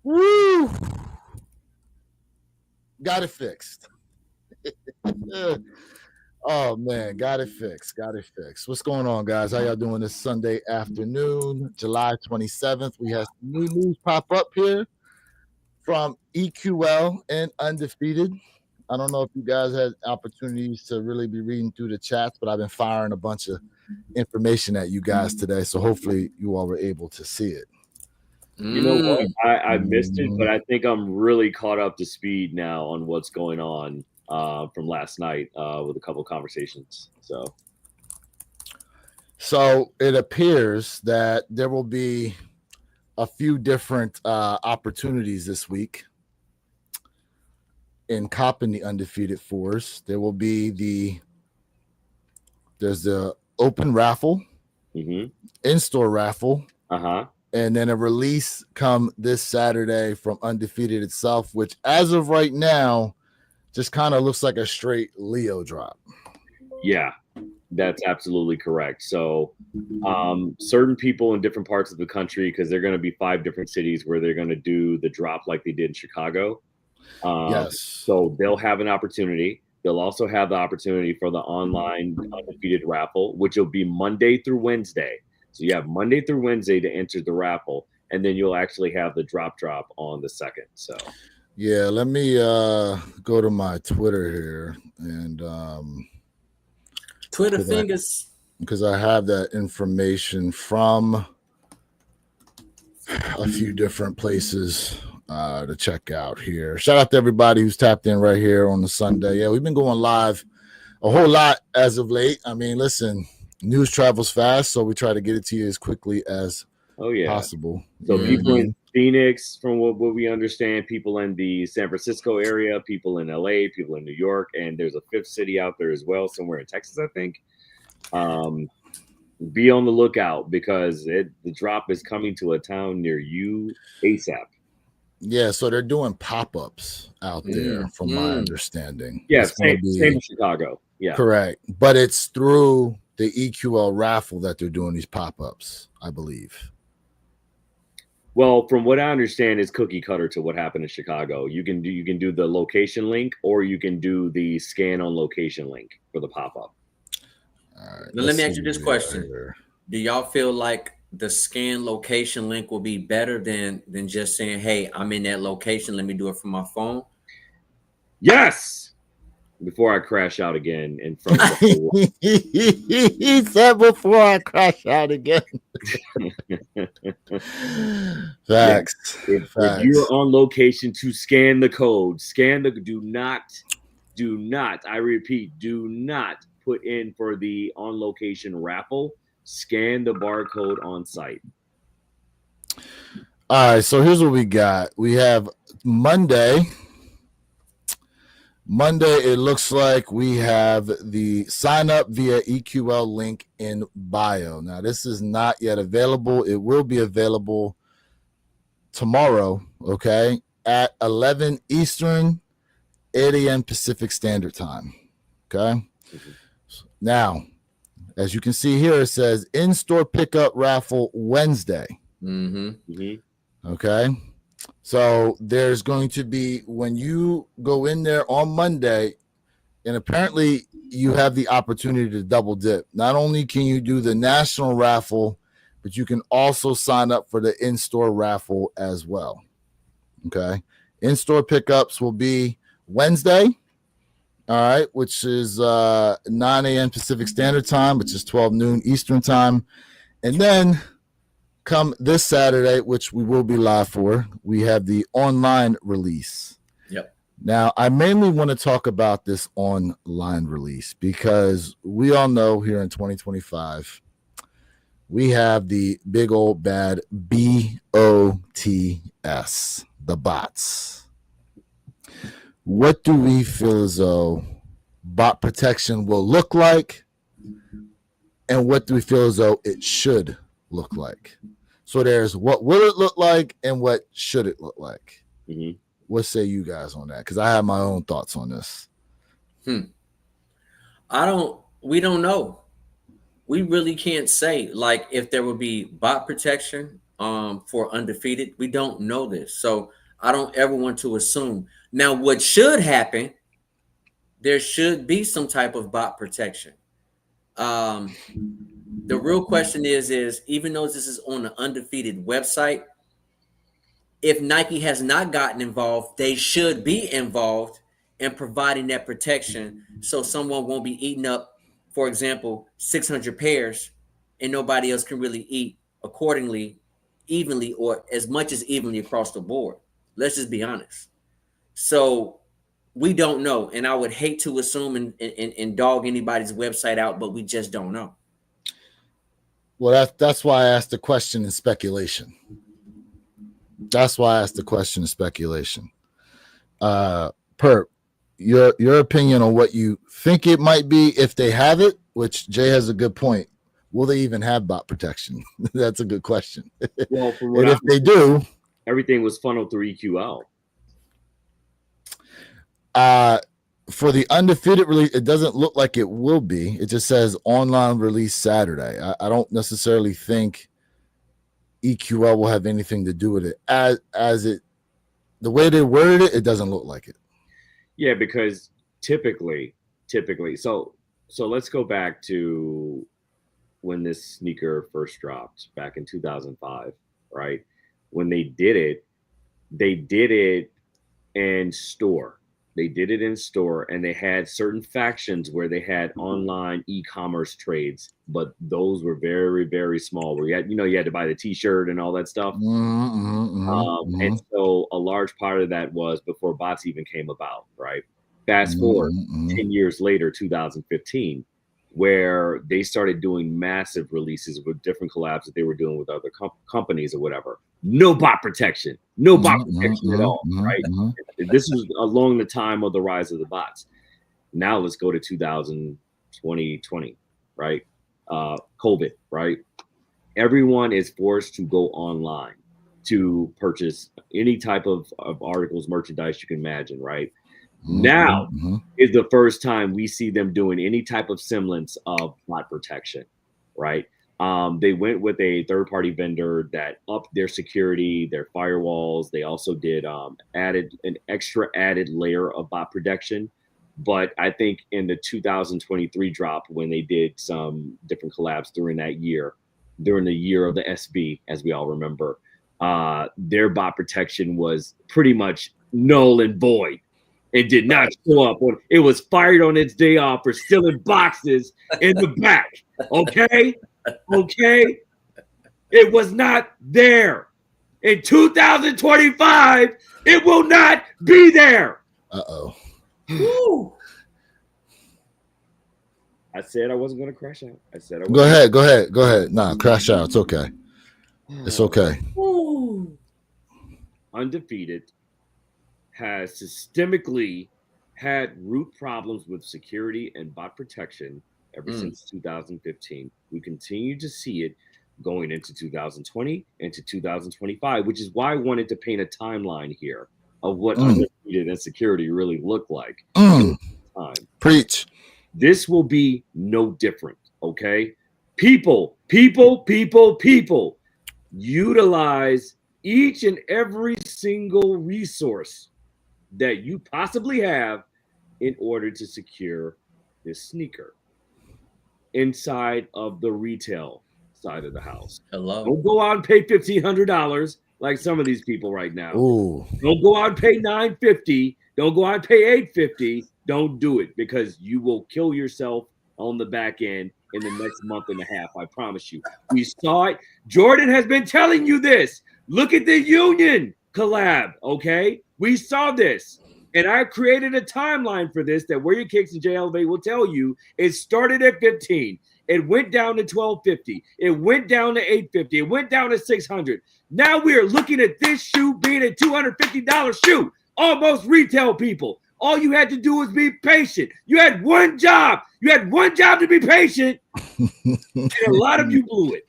Woo! Got it fixed. Oh man, got it fixed. Got it fixed. What's going on, guys? How y'all doing this Sunday afternoon, July 27th? We have some new news pop up here from EQL and Undefeated. I don't know if you guys had opportunities to really be reading through the chats, but I've been firing a bunch of information at you guys today. So hopefully you all were able to see it. You know what? I missed it, but I think I'm really caught up to speed now on what's going on from last night with a couple of conversations. So it appears that there will be a few different opportunities this week in copping the Undefeated Fours. There will be there's the open raffle, in-store raffle, and then a release come this Saturday from Undefeated itself, which as of right now just kind of looks like a straight Leo drop. Yeah, that's absolutely correct. So certain people in different parts of the country, because they're going to be 5 different cities where they're going to do the drop like they did in Chicago. Yes. So they'll have an opportunity. They'll also have the opportunity for the online Undefeated raffle, which will be Monday through Wednesday. So you have Monday through Wednesday to enter the raffle, and then you'll actually have the drop on the 2nd. So yeah, let me go to my Twitter here and Twitter fingers, because I have that information from a few different places to check out here. Shout out to everybody who's tapped in right here on the Sunday. Yeah, we've been going live a whole lot as of late. I mean, listen, news travels fast, so we try to get it to you as quickly as possible. So people in Phoenix, from what we understand, people in the San Francisco area, people in LA, people in New York, and there's a 5th city out there as well, somewhere in Texas, I think. Be on the lookout because the drop is coming to a town near you ASAP. Yeah, so they're doing pop-ups out there, from my understanding. Yeah, same in Chicago. Yeah, correct. But it's through the EQL raffle that they're doing these pop-ups, I believe. Well, from what I understand, it's cookie cutter to what happened in Chicago. You can do the location link, or you can do the scan on location link for the pop-up. All right, now let me ask you this question: do y'all feel like the scan location link will be better than just saying, "Hey, I'm in that location. Let me do it from my phone"? Yes. Before I crash out again in front of the he said before I crash out again. Facts. If you're on location to scan the code, do not, I repeat, do not put in for the on location raffle. Scan the barcode on site. All right, so here's what we got. We have Monday, it looks like we have the sign up via EQL link in bio. Now, this is not yet available. It will be available tomorrow, okay, at 11 Eastern, 8 a.m. Pacific Standard Time, okay? Now, as you can see here, it says in-store pickup raffle Wednesday. Okay. So there's going to be, when you go in there on Monday, and apparently you have the opportunity to double dip. Not only can you do the national raffle, but you can also sign up for the in-store raffle as well. Okay. In-store pickups will be Wednesday. All right, which is 9 a.m. Pacific Standard Time, which is 12 noon Eastern Time. And then come this Saturday, which we will be live for, we have the online release. Yep. Now, I mainly want to talk about this online release because we all know here in 2025, we have the big old bad BOTS, the bots. What do we feel as though bot protection will look like? And what do we feel as though it should look like? So there's what will it look like and what should it look like? What say you guys on that? Because I have my own thoughts on this. We don't know. We really can't say, like, if there would be bot protection for Undefeated. We don't know this, so I don't ever want to assume. Now, what should happen? There should be some type of bot protection. The real question is even though this is on the Undefeated website, if Nike has not gotten involved, they should be involved in providing that protection so someone won't be eating up, for example, 600 pairs and nobody else can really eat accordingly, evenly, or as much as evenly across the board. Let's just be honest. So we don't know. And I would hate to assume and dog anybody's website out, but we just don't know. Well, that's why I asked the question in speculation. That's why I asked the question in speculation. Perp, your opinion on what you think it might be if they have it, which Jay has a good point. Will they even have bot protection? That's a good question. Well, and if they do, everything was funneled through EQL. For the Undefeated release, it doesn't look like it will be. It just says online release Saturday. I don't necessarily think EQL will have anything to do with it. As it, the way they worded it, it doesn't look like it. Yeah, because typically, so let's go back to when this sneaker first dropped back in 2005, right? When they did it in store. They did it in store, and they had certain factions where they had online e-commerce trades, but those were very, very small. Where you had to buy the T-shirt and all that stuff. And so a large part of that was before bots even came about, right? Fast forward 10 years later, 2015, where they started doing massive releases with different collabs that they were doing with other companies or whatever. No bot protection, at all, right? This was along the time of the rise of the bots. Now let's go to 2020, right? COVID, right? Everyone is forced to go online to purchase any type of articles, merchandise you can imagine, right? Now is the first time we see them doing any type of semblance of bot protection, right? They went with a third-party vendor that upped their security, their firewalls. They also did added an extra layer of bot protection. But I think in the 2023 drop, when they did some different collabs during that year, during the year of the SB, as we all remember, their bot protection was pretty much null and void. It did not show up. It was fired on its day off for stealing boxes in the back. Okay? It was not there. In 2025, it will not be there. Uh-oh. I said I wasn't going to crash out. I said I Go ahead. Nah, crash out. It's okay. It's okay. Undefeated has systemically had root problems with security and bot protection ever since 2015. We continue to see it going into 2020, into 2025, which is why I wanted to paint a timeline here of what Undefeated and security really look like. Preach. This will be no different, okay? People, utilize each and every single resource that you possibly have in order to secure this sneaker inside of the retail side of the house. Hello. Don't go out and pay $1,500 like some of these people right now. Ooh. Don't go out and pay $950. Don't go out and pay $850. Don't do it, because you will kill yourself on the back end in the next month and a half. I promise you. We saw it. Jordan has been telling you this. Look at the Union collab, okay? We saw this. And I created a timeline for this that Where Your Kicks and JLV will tell you. It started at 15. It went down to 1250. It went down to 850. It went down to 600. Now we are looking at this shoe being a $250 shoe. Almost retail, people. All you had to do was be patient. You had one job. You had one job to be patient. And a lot of you blew it.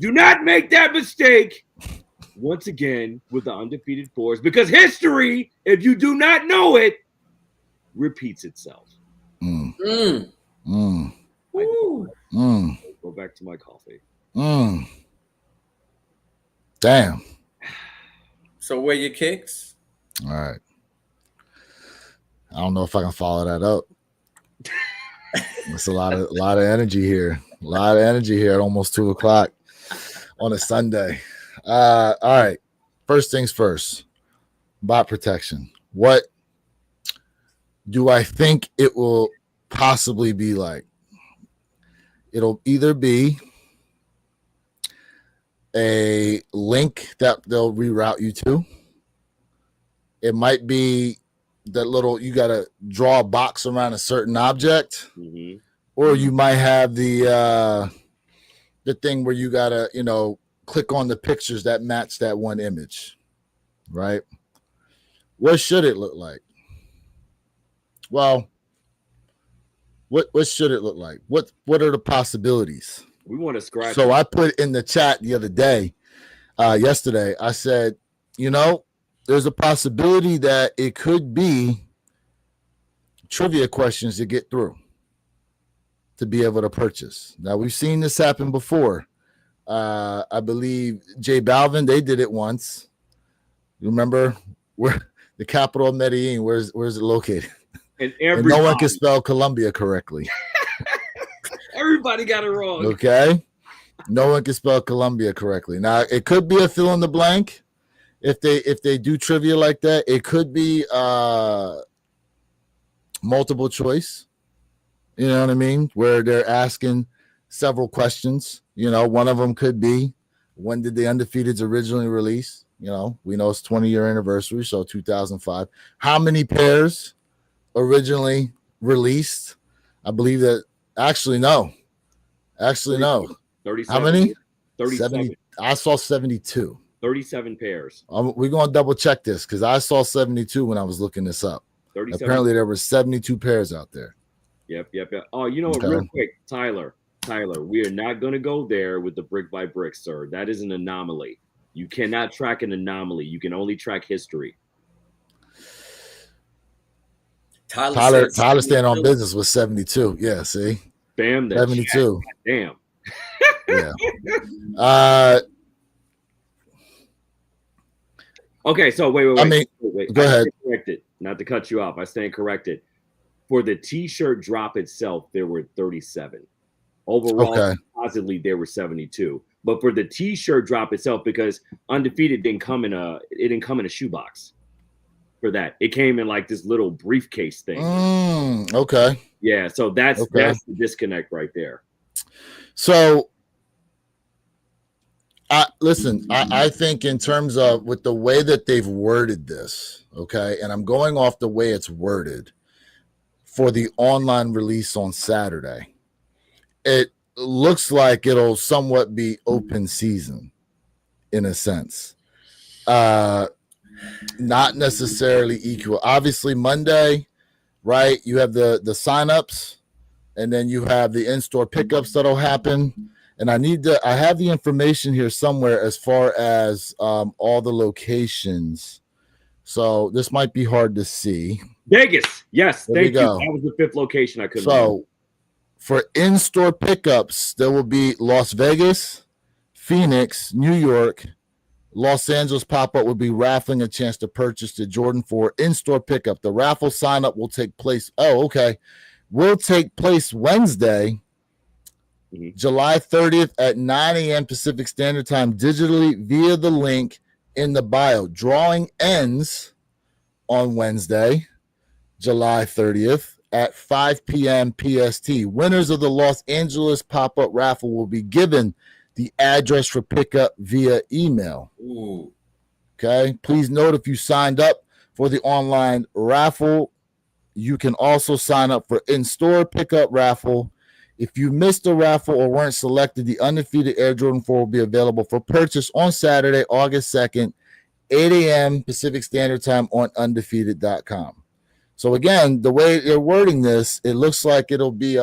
Do not make that mistake once again with the Undefeated Fours, because history, if you do not know it, repeats itself. Go back to my coffee. Damn. So where your kicks? All right. I don't know if I can follow that up. It's a lot of energy here. A lot of energy here at almost 2:00 on a Sunday. All right. First things first. Bot protection. What do I think it will possibly be like? It'll either be a link that they'll reroute you to. It might be that little, you got to draw a box around a certain object, or you might have the thing where you got to, click on the pictures that match that one image, right? What should it look like? Well, what should it look like? What are the possibilities? We want to scratch. So I put in the chat the other day, yesterday, I said, there's a possibility that it could be trivia questions to get through to be able to purchase. Now, we've seen this happen before. I believe J Balvin, they did it once. You remember where the capital of Medellin, where's it located? And no one can spell Colombia correctly. Everybody got it wrong. Okay. No one can spell Colombia correctly. Now, it could be a fill in the blank. If they do trivia like that, it could be multiple choice. You know what I mean? Where they're asking several questions. One of them could be, when did the Undefeateds originally release? We know it's 20-year anniversary, so 2005. How many pairs originally released? I believe that. Actually, no. 37. How many? 37. 70. I saw 72. 37 pairs. We're going to double check this because I saw 72 when I was looking this up. 37. Apparently, there were 72 pairs out there. Yep. Oh, what? Real quick, Tyler, we are not going to go there with the brick by brick, sir. That is an anomaly. You cannot track an anomaly. You can only track history. Tyler staying on business with 72. Yeah, see? Bam. 72. Damn. Yeah. Okay, so wait. I mean, go ahead. Corrected. Not to cut you off. I stand corrected. For the T-shirt drop itself, there were 37. Overall, supposedly there were 72. But for the T-shirt drop itself, because Undefeated didn't come in a shoebox. For that, it came in like this little briefcase thing. Okay. Yeah, so that's the disconnect right there. So, I think in terms of with the way that they've worded this, okay, and I'm going off the way it's worded for the online release on Saturday, it looks like it'll somewhat be open season in a sense. Not necessarily equal. Obviously, Monday, right? You have the signups, and then you have the in-store pickups that'll happen. And I have the information here somewhere as far as all the locations. So this might be hard to see. Vegas. Yes. Thank you. That was the 5th location I couldn't remember. For in-store pickups, there will be Las Vegas, Phoenix, New York, Los Angeles pop-up will be raffling a chance to purchase the Jordan 4 in-store pickup. The raffle sign-up will take place. Will take place Wednesday, July 30th at 9 a.m. Pacific Standard Time digitally via the link in the bio. Drawing ends on Wednesday, July 30th at 5 p.m. PST. Winners of the Los Angeles pop-up raffle will be given the address for pickup via email. Ooh. Okay. Please note, if you signed up for the online raffle, you can also sign up for in-store pickup raffle. If you missed the raffle or weren't selected, the Undefeated Air Jordan 4 will be available for purchase on Saturday, August 2nd, 8 a.m. Pacific Standard Time on undefeated.com. So again, the way they're wording this, it looks like it'll be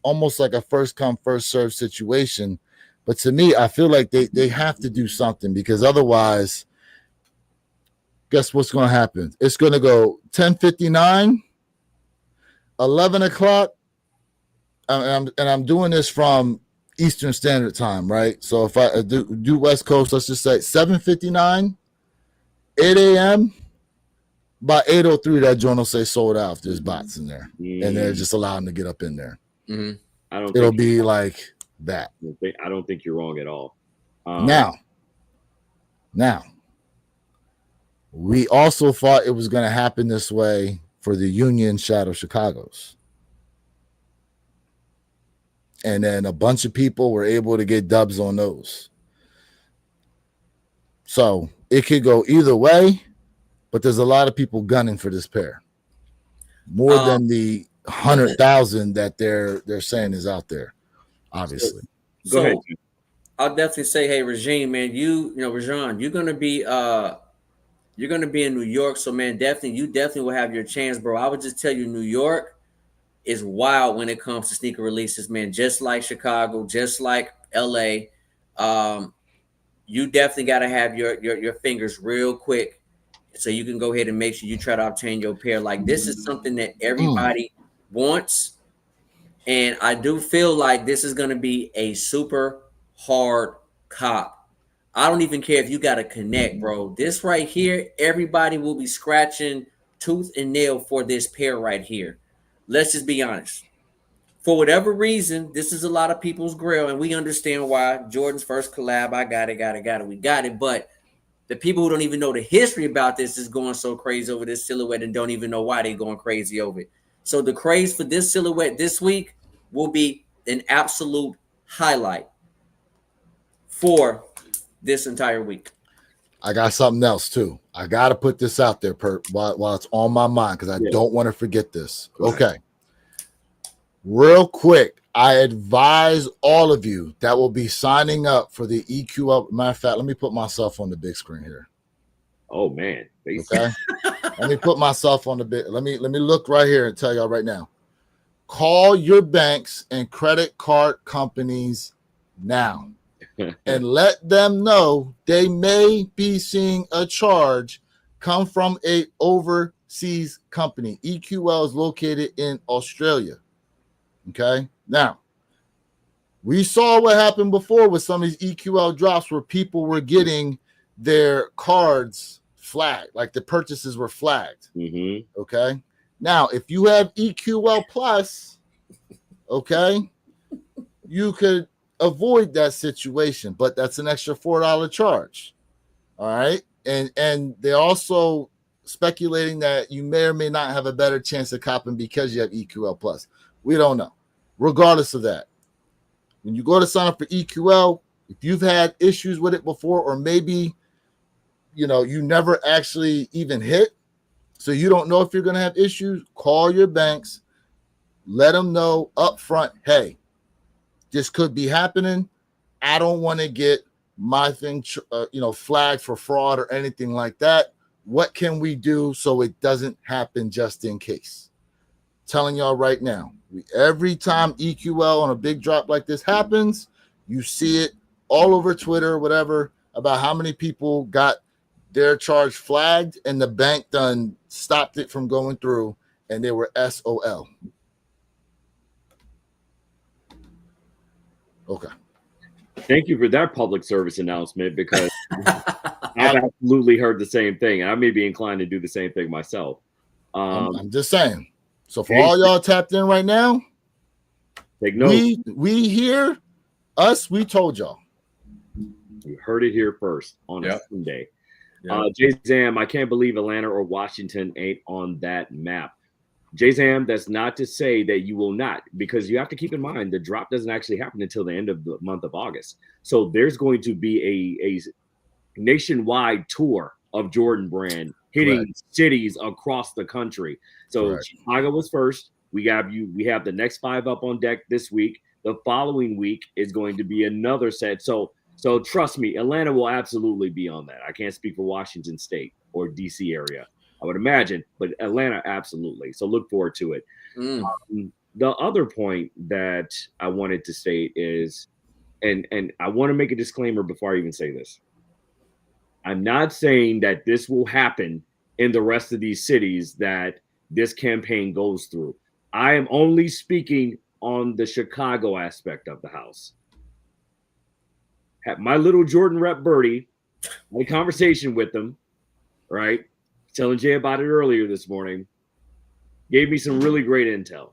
almost like a first come, first serve situation. But to me, I feel like they have to do something, because otherwise, guess what's going to happen? It's going to go 10:59, 11 o'clock, and I'm doing this from Eastern Standard Time, right? So if I do West Coast, let's just say 7:59, 8 a.m. By 8:03, that joint will say sold out if there's bots in there, and they're just allowing them to get up in there. Mm-hmm. It'll be like that. I don't think you're wrong at all. Now, we also thought it was going to happen this way for the Union Shadow Chicago's. And then a bunch of people were able to get dubs on those. So it could go either way, but there's a lot of people gunning for this pair. More than the 100,000 that they're saying is out there, obviously. Go ahead. I'll definitely say, hey, Regime, man, you know, Rajan, you're gonna be in New York, so man, you definitely will have your chance, bro. I would just tell you, New York is wild when it comes to sneaker releases, man. Just like Chicago, just like LA, you definitely got to have your fingers real quick, so you can go ahead and make sure you try to obtain your pair. Like, this is something that everybody wants, and I do feel like this is going to be a super hard cop. I don't even care if you got to connect, bro. This right here, everybody will be scratching tooth and nail for this pair right here. Let's just be honest. For whatever reason, this is a lot of people's grill, and we understand why. Jordan's first collab, I got it, we got it. But the people who don't even know the history about this is going so crazy over this silhouette and don't even know why they're going crazy over it. So the craze for this silhouette this week will be an absolute highlight for this entire week. I got something else too. I got to put this out there while it's on my mind, because I don't want to forget this. Okay. Real quick, I advise all of you that will be signing up for the EQL. Matter of fact, let me put myself on the big screen here. Oh man. Okay. Let me put myself on the big. Let me look right here and tell y'all right now. Call your banks and credit card companies now and let them know they may be seeing a charge come from a overseas company. EQL is located in Australia. Okay. Now, we saw what happened before with some of these EQL drops where people were getting their cards flagged, like the purchases were flagged. Mm-hmm. Okay. Now, if you have EQL Plus, okay, you could avoid that situation, but that's an extra $4 charge. All right. And they're also speculating that you may or may not have a better chance of copping because you have EQL Plus. We don't know. Regardless of that, when you go to sign up for EQL, if you've had issues with it before, or maybe you never actually even hit, so you don't know if you're going to have issues, call your banks, let them know up front, hey, this could be happening. I don't want to get my thing flagged for fraud or anything like that. What can we do so it doesn't happen, just in case? Telling y'all right now, every time EQL on a big drop like this happens, you see it all over Twitter, whatever, about how many people got their charge flagged and the bank done stopped it from going through, and they were SOL. Okay. Thank you for that public service announcement, because I've absolutely heard the same thing, and I may be inclined to do the same thing myself. I'm just saying. So for all y'all tapped in right now, take note. We here, we told y'all. You heard it here first on a Sunday. Yep. J-Zam, I can't believe Atlanta or Washington ain't on that map. J-Zam, that's not to say that you will not, because you have to keep in mind the drop doesn't actually happen until the end of the month of August. So there's going to be a nationwide tour of Jordan Brand hitting cities across the country. So Chicago was first. We have the next 5 up on deck this week. The following week is going to be another set. So trust me, Atlanta will absolutely be on that. I can't speak for Washington State or DC area, I would imagine, but Atlanta, absolutely. So look forward to it. The other point that I wanted to state is, and I want to make a disclaimer before I even say this. I'm not saying that this will happen in the rest of these cities that this campaign goes through. I am only speaking on the Chicago aspect of the house. Had my little Jordan rep Birdie, had a conversation with him, right? Telling Jay about it earlier this morning. Gave me some really great intel.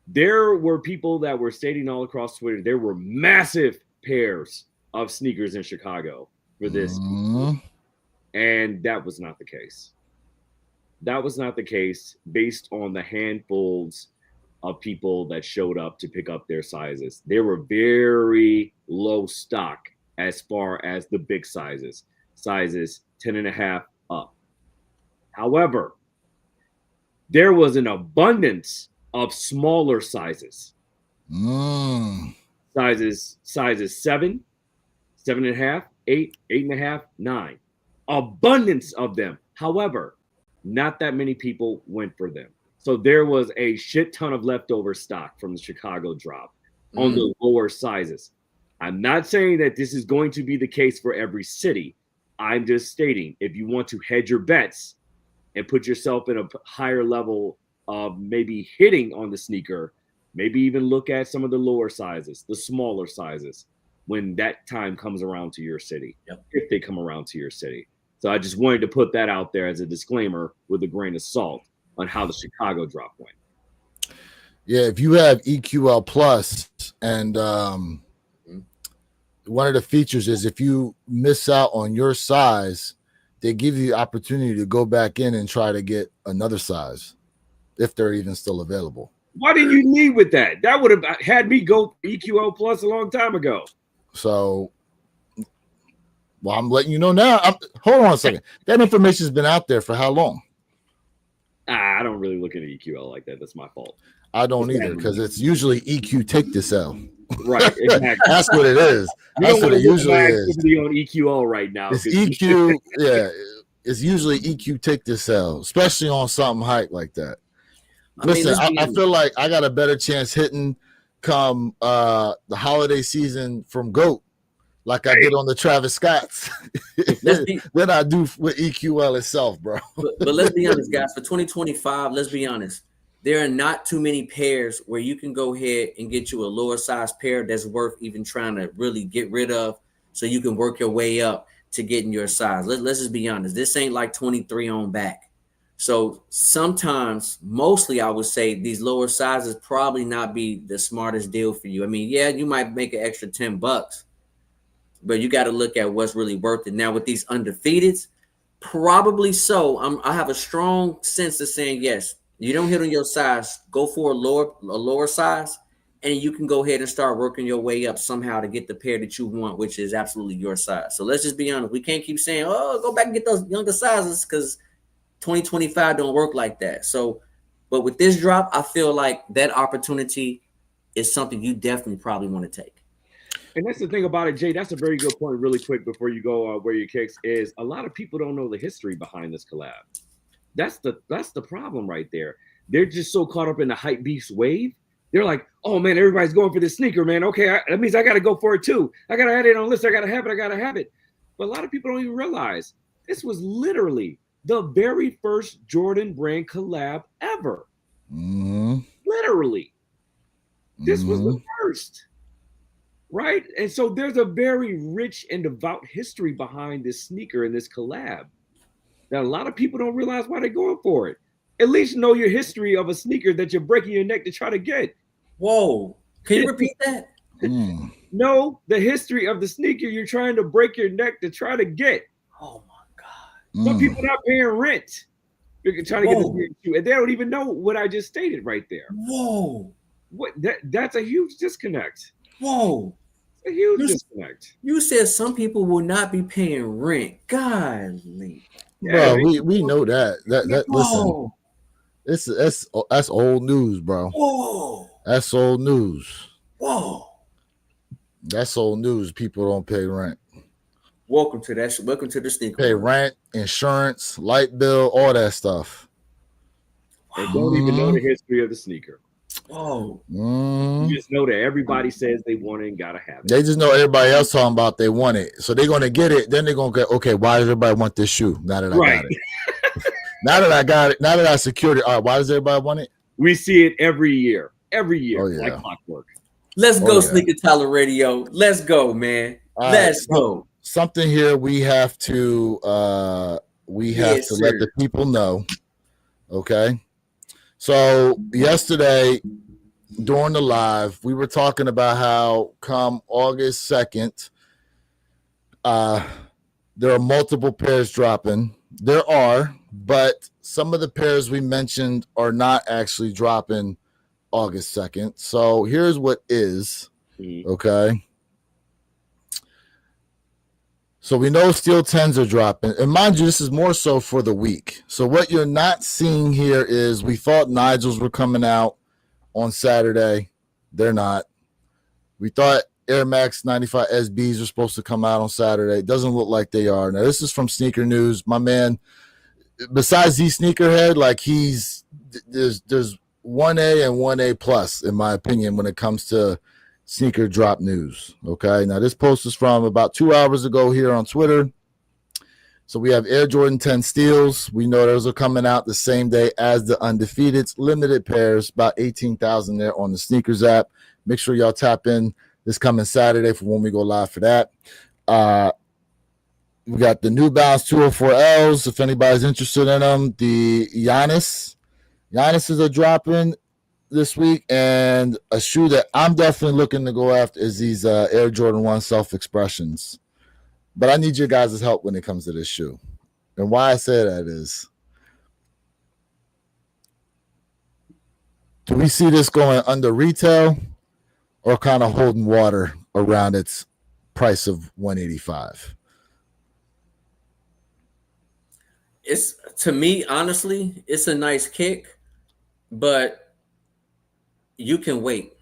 There were people that were stating all across Twitter there were massive pairs of sneakers in Chicago for this. And that was not the case. That was not the case based on the handfuls of people that showed up to pick up their sizes. They were very low stock as far as the big sizes 10.5 up. However, there was an abundance of smaller sizes. Sizes 7, 7.5, 8, 8.5, 9. Abundance of them. However, not that many people went for them. So there was a shit ton of leftover stock from the Chicago drop on the lower sizes. I'm not saying that this is going to be the case for every city. I'm just stating if you want to hedge your bets and put yourself in a higher level of maybe hitting on the sneaker, maybe even look at some of the lower sizes, the smaller sizes, when that time comes around to your city, if they come around to your city. So I just wanted to put that out there as a disclaimer with a grain of salt on how the Chicago drop went. Yeah, if you have EQL Plus, and one of the features is if you miss out on your size, they give you the opportunity to go back in and try to get another size if they're even still available. Why didn't you lead with that? That would have had me go EQL Plus a long time ago. So, well, I'm letting you know now. Hold on a second. That information has been out there for how long? I don't really look at EQL like that. That's my fault. I don't either, because it's usually EQ take to sell. Right, exactly. That's what it is. That's what it usually is. On EQL right now. It's EQ, yeah. It's usually EQ take to sell, especially on something hype like that. Listen, I feel like I got a better chance hitting come the holiday season from GOAT, like I did on the Travis Scotts, than I do with EQL itself, bro. But let's be honest, guys. For 2025, let's be honest. There are not too many pairs where you can go ahead and get you a lower size pair that's worth even trying to really get rid of, so you can work your way up to getting your size. Let's just be honest. This ain't like 23 on back. So sometimes, mostly I would say these lower sizes probably not be the smartest deal for you. I mean, yeah, you might make an extra $10, but you got to look at what's really worth it. Now with these undefeateds, probably so. I have a strong sense of saying yes. You don't hit on your size, go for a lower size, and you can go ahead and start working your way up somehow to get the pair that you want, which is absolutely your size. So let's just be honest. We can't keep saying, oh, go back and get those younger sizes, because 2025 don't work like that. So, but with this drop, I feel like that opportunity is something you definitely probably want to take. And that's the thing about it, Jay. That's a very good point. Really quick before you go where your kicks is, a lot of people don't know the history behind this collab. That's the problem right there. They're just so caught up in the hype beast wave. They're like, oh man, everybody's going for this sneaker, man. Okay, that means I got to go for it too. I got to add it on the list. I got to have it. But a lot of people don't even realize this was literally the very first Jordan brand collab ever. Literally. This was the first. Right? And so there's a very rich and devout history behind this sneaker and this collab. Now, a lot of people don't realize why they're going for it. At least know your history of a sneaker that you're breaking your neck to try to get. Whoa. Can you repeat that? Know the history of the sneaker you're trying to break your neck to try to get. Oh, my God. Some people not paying rent. They're trying to get the shoe, and they don't even know what I just stated right there. Whoa. What? That's a huge disconnect. Whoa. A huge disconnect. You said some people will not be paying rent. Golly. Bro, we know that. Listen, that's old news, bro. Whoa. That's old news. Whoa. That's old news. People don't pay rent. Welcome to that. Welcome to the sneaker. Pay rent, insurance, light bill, all that stuff. They don't even know the history of the sneaker. Oh, you just know that everybody says they want it and gotta have it. They just know everybody else talking about they want it, so they're gonna get it. Then they're gonna get, okay, why does everybody want this shoe? Now that I got it, now that I got it, now that I secured it, all right, why does everybody want it? We see it every year, Oh, yeah. like clockwork. Let's go, Sneaker Tyler Radio. Let's go, man. All right, Let's go. something here we have to Yes, let the sir. people know. Okay. So yesterday during the live, we were talking about how come August 2nd, there are multiple pairs dropping. There are, but some of the pairs we mentioned are not actually dropping August 2nd. So here's what is. Okay. So we know Steel 10s are dropping. And mind you, this is more so for the week. So what you're not seeing here is we thought Nigels were coming out on Saturday. They're not. We thought Air Max 95 SBs were supposed to come out on Saturday. It doesn't look like they are. Now, this is from Sneaker News. My man, besides he's sneakerhead, like there's 1A and 1A plus, in my opinion, when it comes to sneaker drop news. Okay. Now, this post is from about 2 hours ago here on Twitter. So we have Air Jordan 10 Steels. We know those are coming out the same day as the Undefeated. Limited pairs, about 18,000 there on the Sneakers app. Make sure y'all tap in this coming Saturday for when we go live for that. We got the New Balance 204Ls, if anybody's interested in them. The Giannis's are dropping this week, and a shoe that I'm definitely looking to go after is these Air Jordan 1 Self-Expressions. But I need your guys' help when it comes to this shoe. And why I say that is, do we see this going under retail or kind of holding water around its price of $185? It's, to me, honestly, it's a nice kick, but you can wait.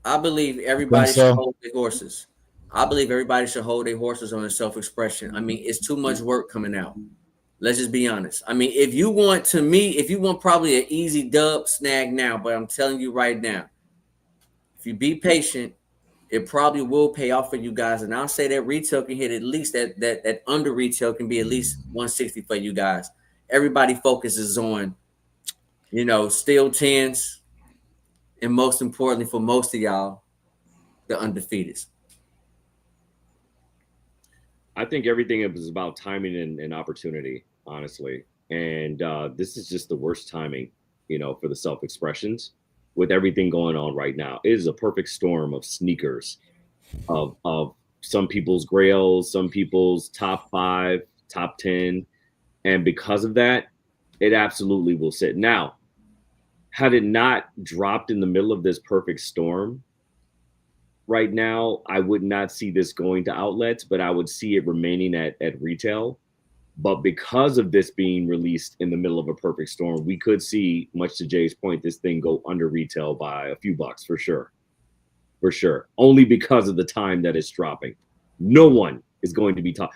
I believe everybody should hold their horses. I believe everybody should hold their horses on their self-expression. I mean, it's too much work coming out. Let's just be honest. I mean, if you want probably an easy dub, snag now. But I'm telling you right now, if you be patient, it probably will pay off for you guys. And I'll say that retail can hit at least that under retail can be at least 160 for you guys. Everybody focuses on, Steel 10s, and most importantly for most of y'all, the Undefeateds. I think everything is about timing and opportunity, honestly. And this is just the worst timing, for the self-expressions with everything going on right now. It is a perfect storm of sneakers, of some people's grails, some people's top 5, top 10. And because of that, it absolutely will sit. Now, had it not dropped in the middle of this perfect storm, right now, I would not see this going to outlets, but I would see it remaining at retail. But because of this being released in the middle of a perfect storm, we could see, much to Jay's point, this thing go under retail by a few bucks for sure. For sure. Only because of the time that it's dropping. No one is going to be taught.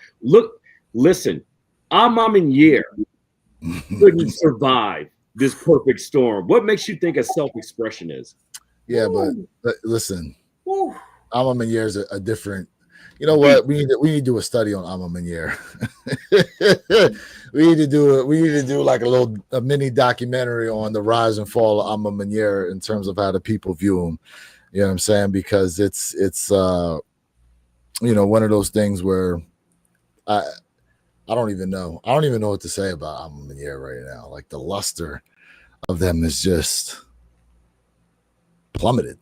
Listen, Amam Year couldn't survive this perfect storm. What makes you think a self-expression is? Yeah, but listen. Alma Manier is a different. You know what? We need to do a study on Alma Manier. we need to do like a mini documentary on the rise and fall of Alma Manier in terms of how the people view him. You know what I'm saying? Because it's one of those things where I don't even know. I don't even know what to say about Alma Manier right now. Like the luster of them is just plummeted.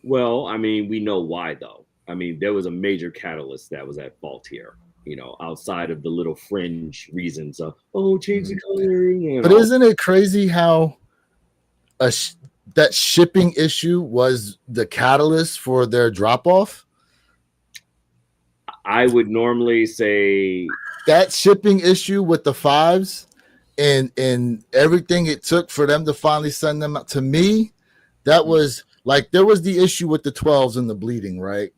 Well, I mean, we know why, though. I mean, there was a major catalyst that was at fault here, outside of the little fringe reasons of, change the color. But isn't it crazy how that shipping issue was the catalyst for their drop-off? I would normally say that shipping issue with the 5s and everything it took for them to finally send them out, to me, that was like, there was the issue with the 12s and the bleeding, right?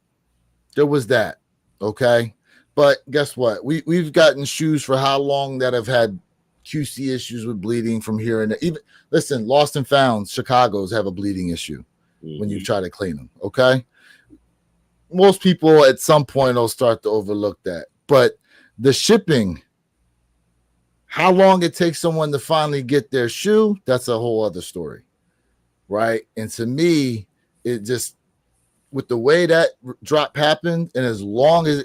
There was that, okay? But guess what? We've gotten shoes for how long that have had QC issues with bleeding from here and there. Even listen, Lost and Found, Chicago's have a bleeding issue when you try to clean them, okay? Most people at some point will start to overlook that. But the shipping, how long it takes someone to finally get their shoe, that's a whole other story, right? And to me, it just with the way that drop happened, and as long as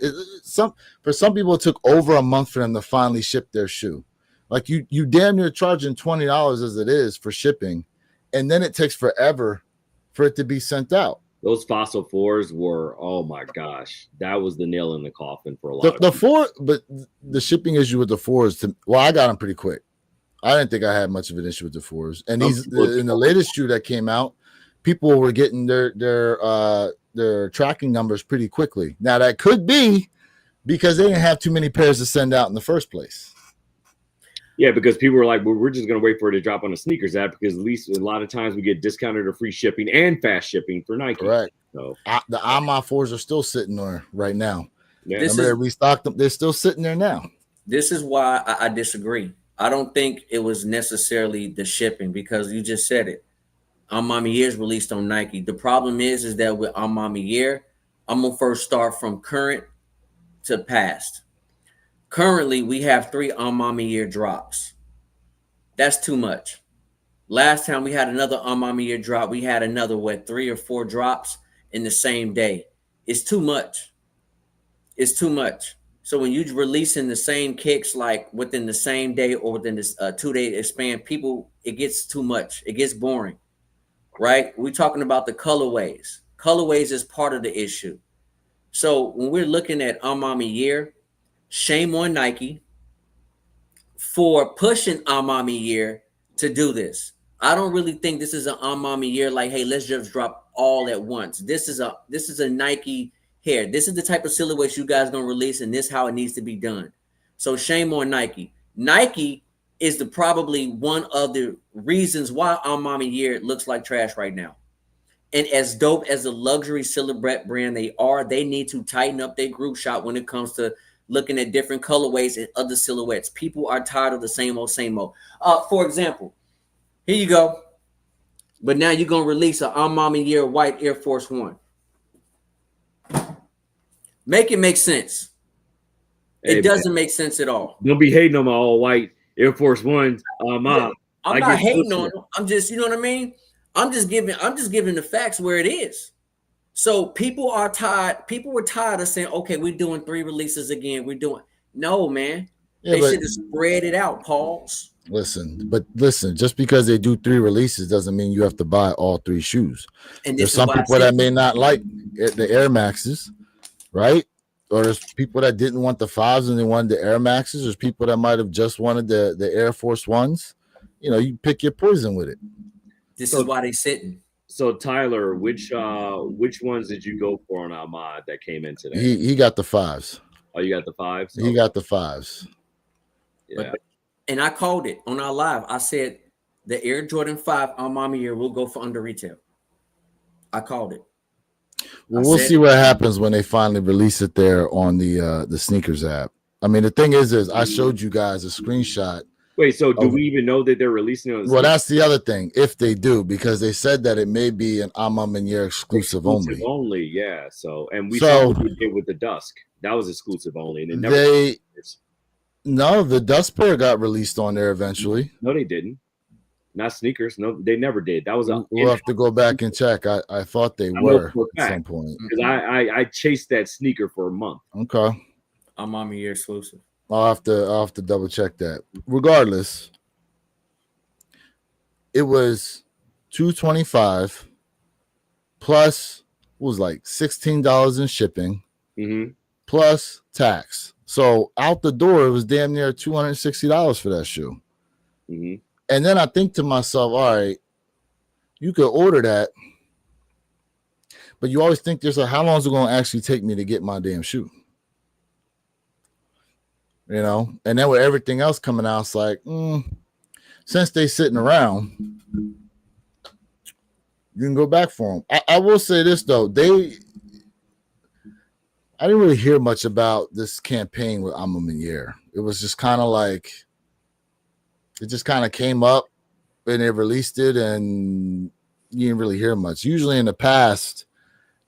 for some people it took over a month for them to finally ship their shoe. Like you damn near charging $20 as it is for shipping, and then it takes forever for it to be sent out. Those Fossil 4s were, oh my gosh, that was the nail in the coffin for a lot The of four, but the shipping issue with the 4s, I got them pretty quick. I didn't think I had much of an issue with the 4s, and in the latest shoe that came out, people were getting their tracking numbers pretty quickly. Now that could be because they didn't have too many pairs to send out in the first place. Yeah, because people were like, well, we're just going to wait for it to drop on the sneakers app because at least a lot of times we get discounted or free shipping and fast shipping for Nike. Right. So the AMA 4s are still sitting there right now. Yeah. Remember they restocked them. They're still sitting there now. This is why I disagree. I don't think it was necessarily the shipping because you just said it. Mama Year is released on Nike. The problem is that with Mama Year, I'm going to first start from current to past. Currently, we have 3 Mama Year drops. That's too much. Last time we had another Mama Year drop, we had another, 3 or 4 drops in the same day. It's too much. It's too much. So when you're releasing the same kicks like within the same day or within this 2-day span, people, it gets too much. It gets boring, right? We're talking about the colorways. Colorways is part of the issue. So when we're looking at Mama Year, shame on Nike for pushing Mama Year to do this. I don't really think this is an Mama Year like, hey, let's just drop all at once. This is a Nike here. This is the type of silhouettes you guys gonna release, and this is how it needs to be done. So shame on Nike. Nike is probably one of the reasons why Mama Year looks like trash right now. And as dope as the luxury silhouette brand they are, they need to tighten up their group shot when it comes to looking at different colorways and other silhouettes. People are tired of the same old, same old. For example, here you go. But now you're going to release a Mama Year white Air Force One. Make it make sense. Hey, it doesn't make sense at all. Don't be hating on my all white Air Force Ones. I'm not hating on them. I'm just, you know what I mean? I'm just giving the facts where it is. So people are tired. People were tired of saying, okay, we're doing 3 releases again. No, man. They should have spread it out, Pauls. Listen, just because they do 3 releases doesn't mean you have to buy all 3 shoes. And there's some people that may not like the Air Maxes, right? Or there's people that didn't want the 5s and they wanted the Air Maxes. There's people that might have just wanted the Air Force Ones. You know, you pick your poison with it. This is why they sitting. So Tyler, which ones did you go for on Ahmad that came in today? He got the 5s. Oh, you got the 5s? He got the 5s. Yeah. And I called it on our live. I said the Air Jordan 5 on Mama Year will go for under retail. I called it. Well, we'll see what happens when they finally release it there on the sneakers app. I mean, the thing is I showed you guys a screenshot. Wait, so do we even know that they're releasing it? Well, that's the other thing. If they do, because they said that it may be an Amam Year exclusive only. Only, yeah. So, and we saw what they did with the Dusk. That was exclusive only. And the Dusk pair got released on there eventually. No, they didn't. Not sneakers. No, they never did. That was we'll have to go back and check. I thought they were at some point. Because I chased that sneaker for a month. Okay. Mama Year exclusive. I'll have to double check that. Regardless, it was $225 plus was like $16 in shipping plus tax. So out the door, it was damn near $260 for that shoe. Mm-hmm. And then I think to myself, all right, you could order that, but you always think how long is it going to actually take me to get my damn shoe? You know, and then with everything else coming out, it's like, since they sitting around, you can go back for them. I will say this though, I didn't really hear much about this campaign with Amam Year. It was just kind of like, it just kind of came up and they released it, and you didn't really hear much. Usually in the past,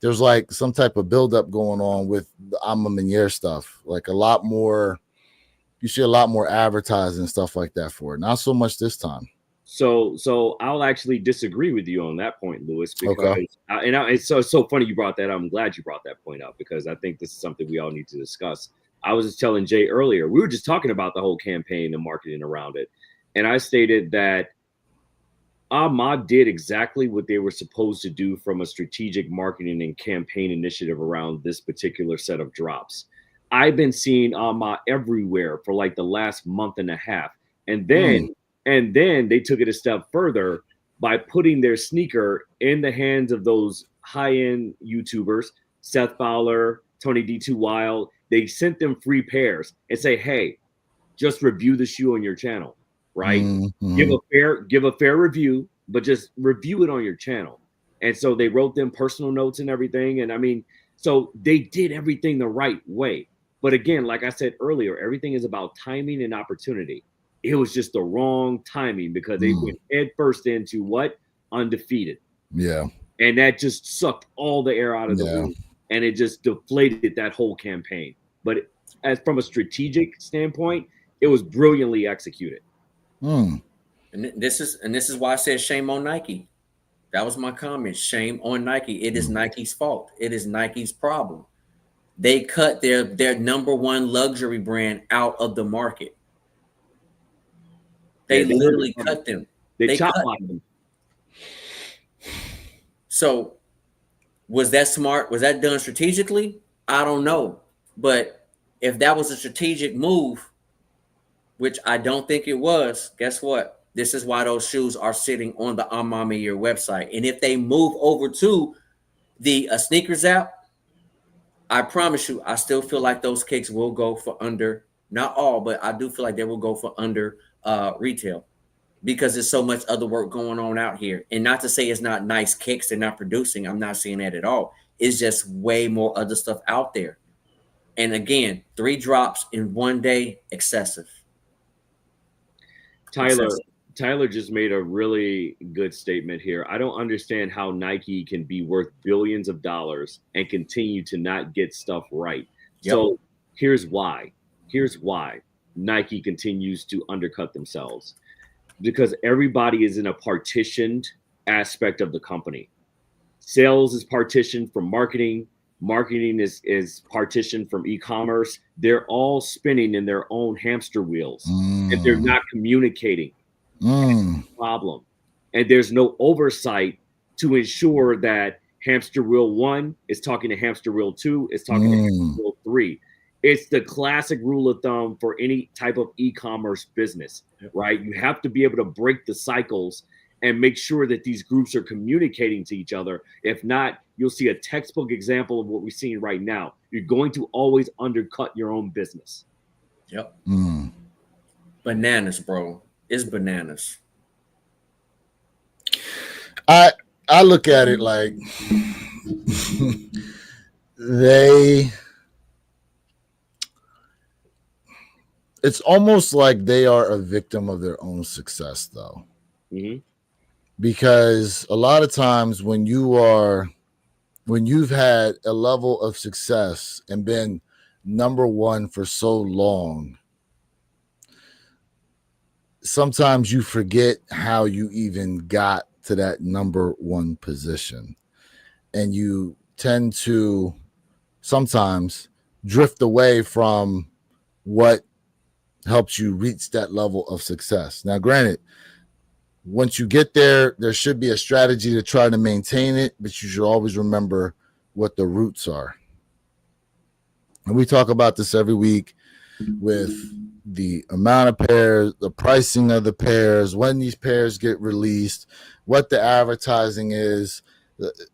there's like some type of buildup going on with the Amam Year stuff, like a lot more. You see a lot more advertising and stuff like that for it. Not so much this time. So I'll actually disagree with you on that point, Lewis, because Okay. it's so funny you brought that up. I'm glad you brought that point up because I think this is something we all need to discuss. I was just telling Jay earlier, we were just talking about the whole campaign and marketing around it. And I stated that Ahmad did exactly what they were supposed to do from a strategic marketing and campaign initiative around this particular set of drops. I've been seeing Ahmad everywhere for like the last month and a half. And then they took it a step further by putting their sneaker in the hands of those high-end YouTubers, Seth Fowler, Tony D2 Wild. They sent them free pairs and say, hey, just review the shoe on your channel, right? Mm-hmm. Give a fair review, but just review it on your channel. And so they wrote them personal notes and everything. And I mean, so they did everything the right way. But again, like I said earlier, everything is about timing and opportunity. It was just the wrong timing because they went head first into what? Undefeated. Yeah. And that just sucked all the air out of the room. And it just deflated that whole campaign. But as from a strategic standpoint, it was brilliantly executed. And this is why I said shame on Nike. That was my comment. Shame on Nike. It is Nike's fault. It is Nike's problem. They cut their number one luxury brand out of the market. They literally cut them. They chopped them. So was that smart? Was that done strategically? I don't know. But if that was a strategic move, which I don't think it was, guess what? This is why those shoes are sitting on the Amamiya website. And if they move over to the sneakers app, I promise you, I still feel like those kicks will go for under, not all, but I do feel like they will go for under retail because there's so much other work going on out here. And not to say it's not nice kicks they're not producing. I'm not saying that at all. It's just way more other stuff out there. And again, 3 drops in one day, excessive. Tyler just made a really good statement here. I don't understand how Nike can be worth billions of dollars and continue to not get stuff right. Yep. So here's why. Here's why Nike continues to undercut themselves. Because everybody is in a partitioned aspect of the company. Sales is partitioned from marketing. Marketing is partitioned from e-commerce. They're all spinning in their own hamster wheels and they're not communicating. Problem. And there's no oversight to ensure that hamster wheel 1 is talking to hamster wheel 2 is talking to hamster wheel 3. It's the classic rule of thumb for any type of e-commerce business, right? You have to be able to break the cycles and make sure that these groups are communicating to each other. If not, you'll see a textbook example of what we're seeing right now. You're going to always undercut your own business. Yep. Bananas, bro. It's bananas. I look at it like it's almost like they are a victim of their own success, though. Because a lot of times when you've had a level of success and been number one for so long, sometimes you forget how you even got to that number one position. And you tend to sometimes drift away from what helps you reach that level of success. Now, granted, once you get there, there should be a strategy to try to maintain it, but you should always remember what the roots are. And we talk about this every week with the amount of pairs, the pricing of the pairs, when these pairs get released, what the advertising is,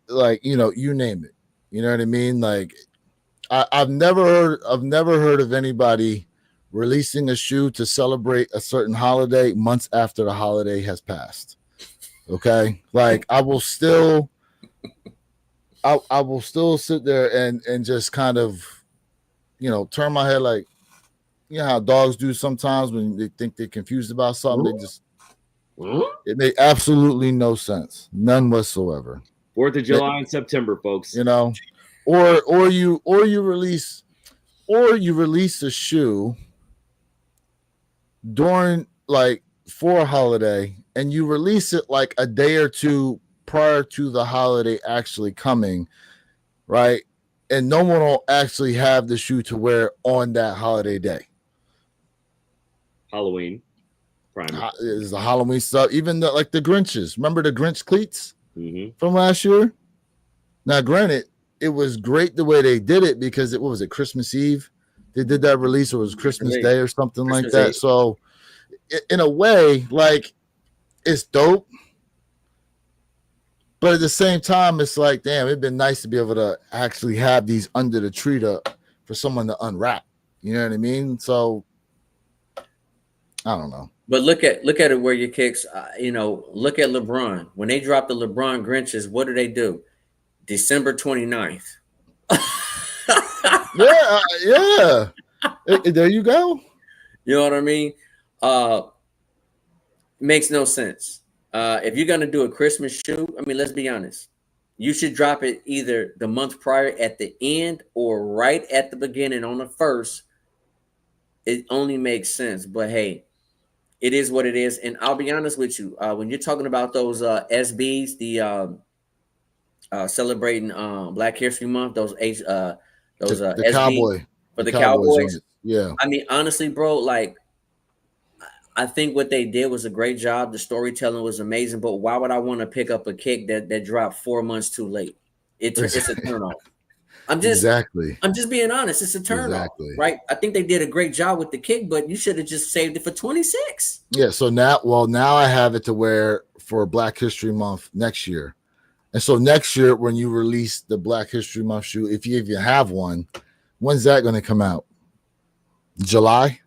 like, you name it. You know what I mean? Like, I've never heard of anybody releasing a shoe to celebrate a certain holiday months after the holiday has passed. Okay, like I will still sit there and just kind of, turn my head like, how dogs do sometimes when they think they're confused about something. They just it made absolutely no sense, none whatsoever. 4th of July in September, folks. Or you release a shoe during like for a holiday and you release it like a day or two prior to the holiday actually coming, right? And no one will actually have the shoe to wear on that holiday day. Halloween, prime. Is the Halloween stuff, even like the Grinches. Remember the Grinch cleats Mm-hmm. from last year? Now, granted, it was great the way they did it because what was it, Christmas Eve? They did that release, or it was Christmas Day or something like that. Eve. So, in a way, like, it's dope. But at the same time, it's like, damn, it'd been nice to be able to actually have these under the tree for someone to unwrap. You know what I mean? So, I don't know. But look at it where your kicks. Look at LeBron. When they dropped the LeBron Grinches, what do? December 29th. Yeah. There you go. You know what I mean? Makes no sense. If you're gonna do a Christmas shoe, I mean, let's be honest. You should drop it either the month prior at the end or right at the beginning on the first. It only makes sense. But hey, it is what it is. And I'll be honest with you. When you're talking about those SBs, the celebrating Black History Month, those the SBs cowboy for the Cowboys. Yeah. I mean, honestly, bro, like, I think what they did was a great job. The storytelling was amazing, but why would I want to pick up a kick that dropped 4 months too late? It's a turnoff. I'm just being honest. It's a turnoff, right? I think they did a great job with the kick, but you should have just saved it for 26. Yeah. So now I have it to wear for Black History Month next year. And so next year, when you release the Black History Month shoe, if you even have one, when's that going to come out? July?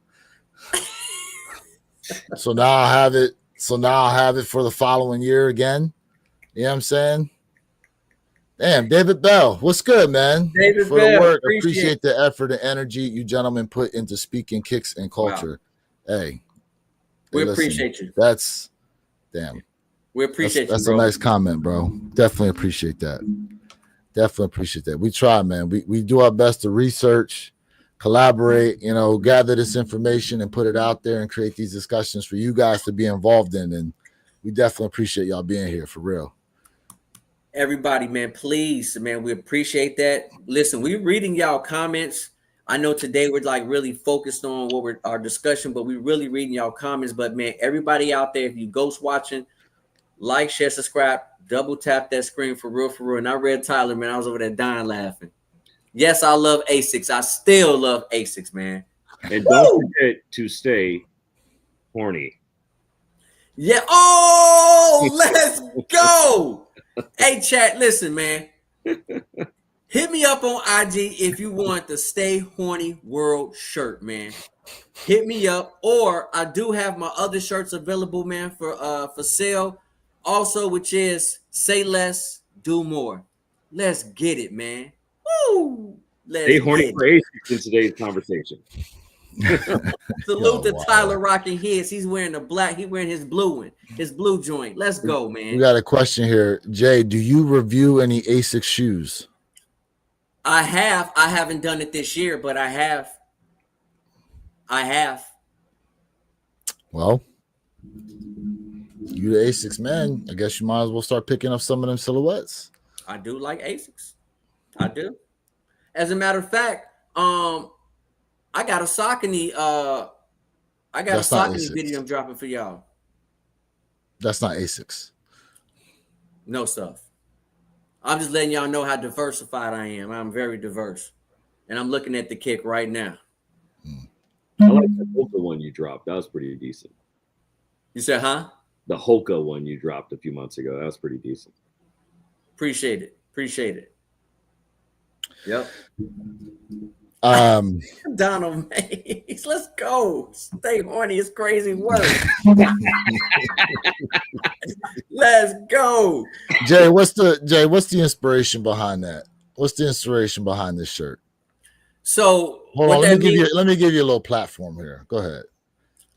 So now I'll have it. So now I'll have it for the following year again. You know what I'm saying? Damn, David Bell, what's good, man? David for Bell, the work. Appreciate the effort and energy you gentlemen put into speaking kicks and culture. Wow. Hey, we appreciate you. That's damn. We appreciate that's you, bro. a nice comment, bro. Definitely appreciate that. Definitely appreciate that. We try, man. We do our best to research, collaborate, gather this information and put it out there and create these discussions for you guys to be involved in. And we definitely appreciate y'all being here for real. Everybody, man, please, man, we appreciate that. Listen, we're reading y'all comments. I know today we're like really focused on our discussion, but we're really reading y'all comments. But man, everybody out there, if you ghost watching, like, share, subscribe, double tap that screen for real. And I read Tyler, man, I was over there dying laughing. Yes, I love Asics. I still love Asics, man. And don't forget to stay horny. Yeah. Oh, let's go. Hey, chat, listen, man. Hit me up on IG if you want the Stay Horny World shirt, man. Hit me up. Or I do have my other shirts available, man, for sale. Also, which is Say Less, Do More. Let's get it, man. Woo! Stay horny for Asics in today's conversation. Salute to Tyler rocking his. He's wearing the black. He's wearing his blue one, his blue joint. Let's go, man. We got a question here. Jay, do you review any Asics shoes? I have. I haven't done it this year, but I have. Well, you the Asics man. I guess you might as well start picking up some of them silhouettes. I do like Asics. I do. As a matter of fact, I got a Saucony. I got a Saucony video I'm dropping for y'all. That's not Asics. No stuff. I'm just letting y'all know how diversified I am. I'm very diverse, and I'm looking at the kick right now. I like the Hoka one you dropped. That was pretty decent. You said, huh? The Hoka one you dropped a few months ago. That was pretty decent. Appreciate it. Yep. Donald Mays, let's go. Stay horny is crazy work. Let's go. Jay, what's the inspiration behind that? What's the inspiration behind this shirt? So hold on, let me give you a little platform here. Go ahead.